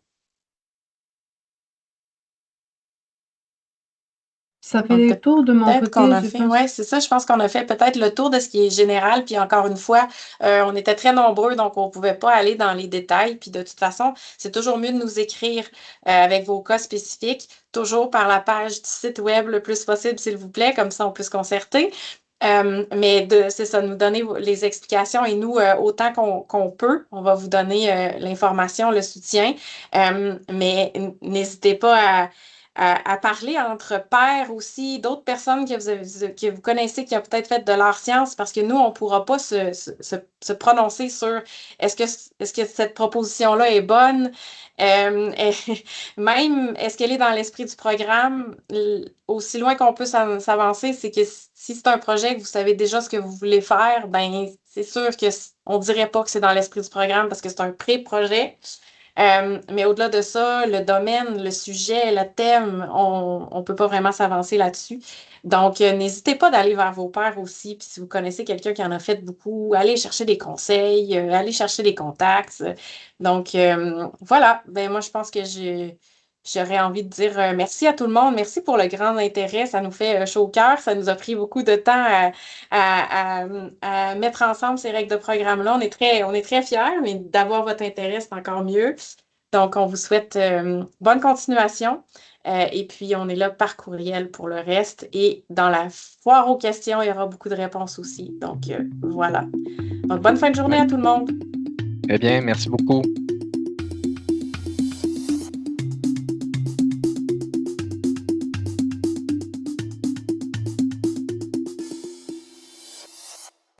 Ça fait le tour de mon Peut-être qu'on côté, a je fait, pense. oui, c'est ça. Je pense qu'on a fait peut-être le tour de ce qui est général. Puis encore une fois, on était très nombreux, donc on ne pouvait pas aller dans les détails. Puis de toute façon, c'est toujours mieux de nous écrire avec vos cas spécifiques, toujours par la page du site web le plus possible, s'il vous plaît, comme ça on peut se concerter. Mais c'est ça, nous donner les explications et nous, autant qu'on peut, on va vous donner l'information, le soutien. Mais n'hésitez pas à parler entre pairs aussi, d'autres personnes que vous connaissez qui ont peut-être fait de l'art science, parce que nous, on ne pourra pas se prononcer sur est-ce que cette proposition-là est bonne, même est-ce qu'elle est dans l'esprit du programme. Aussi loin qu'on peut s'avancer, c'est que si c'est un projet que vous savez déjà ce que vous voulez faire, ben c'est sûr qu'on ne dirait pas que c'est dans l'esprit du programme parce que c'est un pré-projet. Mais au-delà de ça, le domaine, le sujet, le thème, on ne peut pas vraiment s'avancer là-dessus. Donc, n'hésitez pas d'aller vers vos pairs aussi. Puis si vous connaissez quelqu'un qui en a fait beaucoup, allez chercher des conseils, allez chercher des contacts. Donc, voilà. Ben, moi, je pense que j'aurais envie de dire merci à tout le monde. Merci pour le grand intérêt. Ça nous fait chaud au cœur. Ça nous a pris beaucoup de temps à mettre ensemble ces règles de programme-là. On est très fiers, mais d'avoir votre intérêt, c'est encore mieux. Donc, on vous souhaite bonne continuation. Et puis, on est là par courriel pour le reste. Et dans la foire aux questions, il y aura beaucoup de réponses aussi. Donc, voilà. Donc, bonne fin de journée à tout le monde. Très bien, merci beaucoup.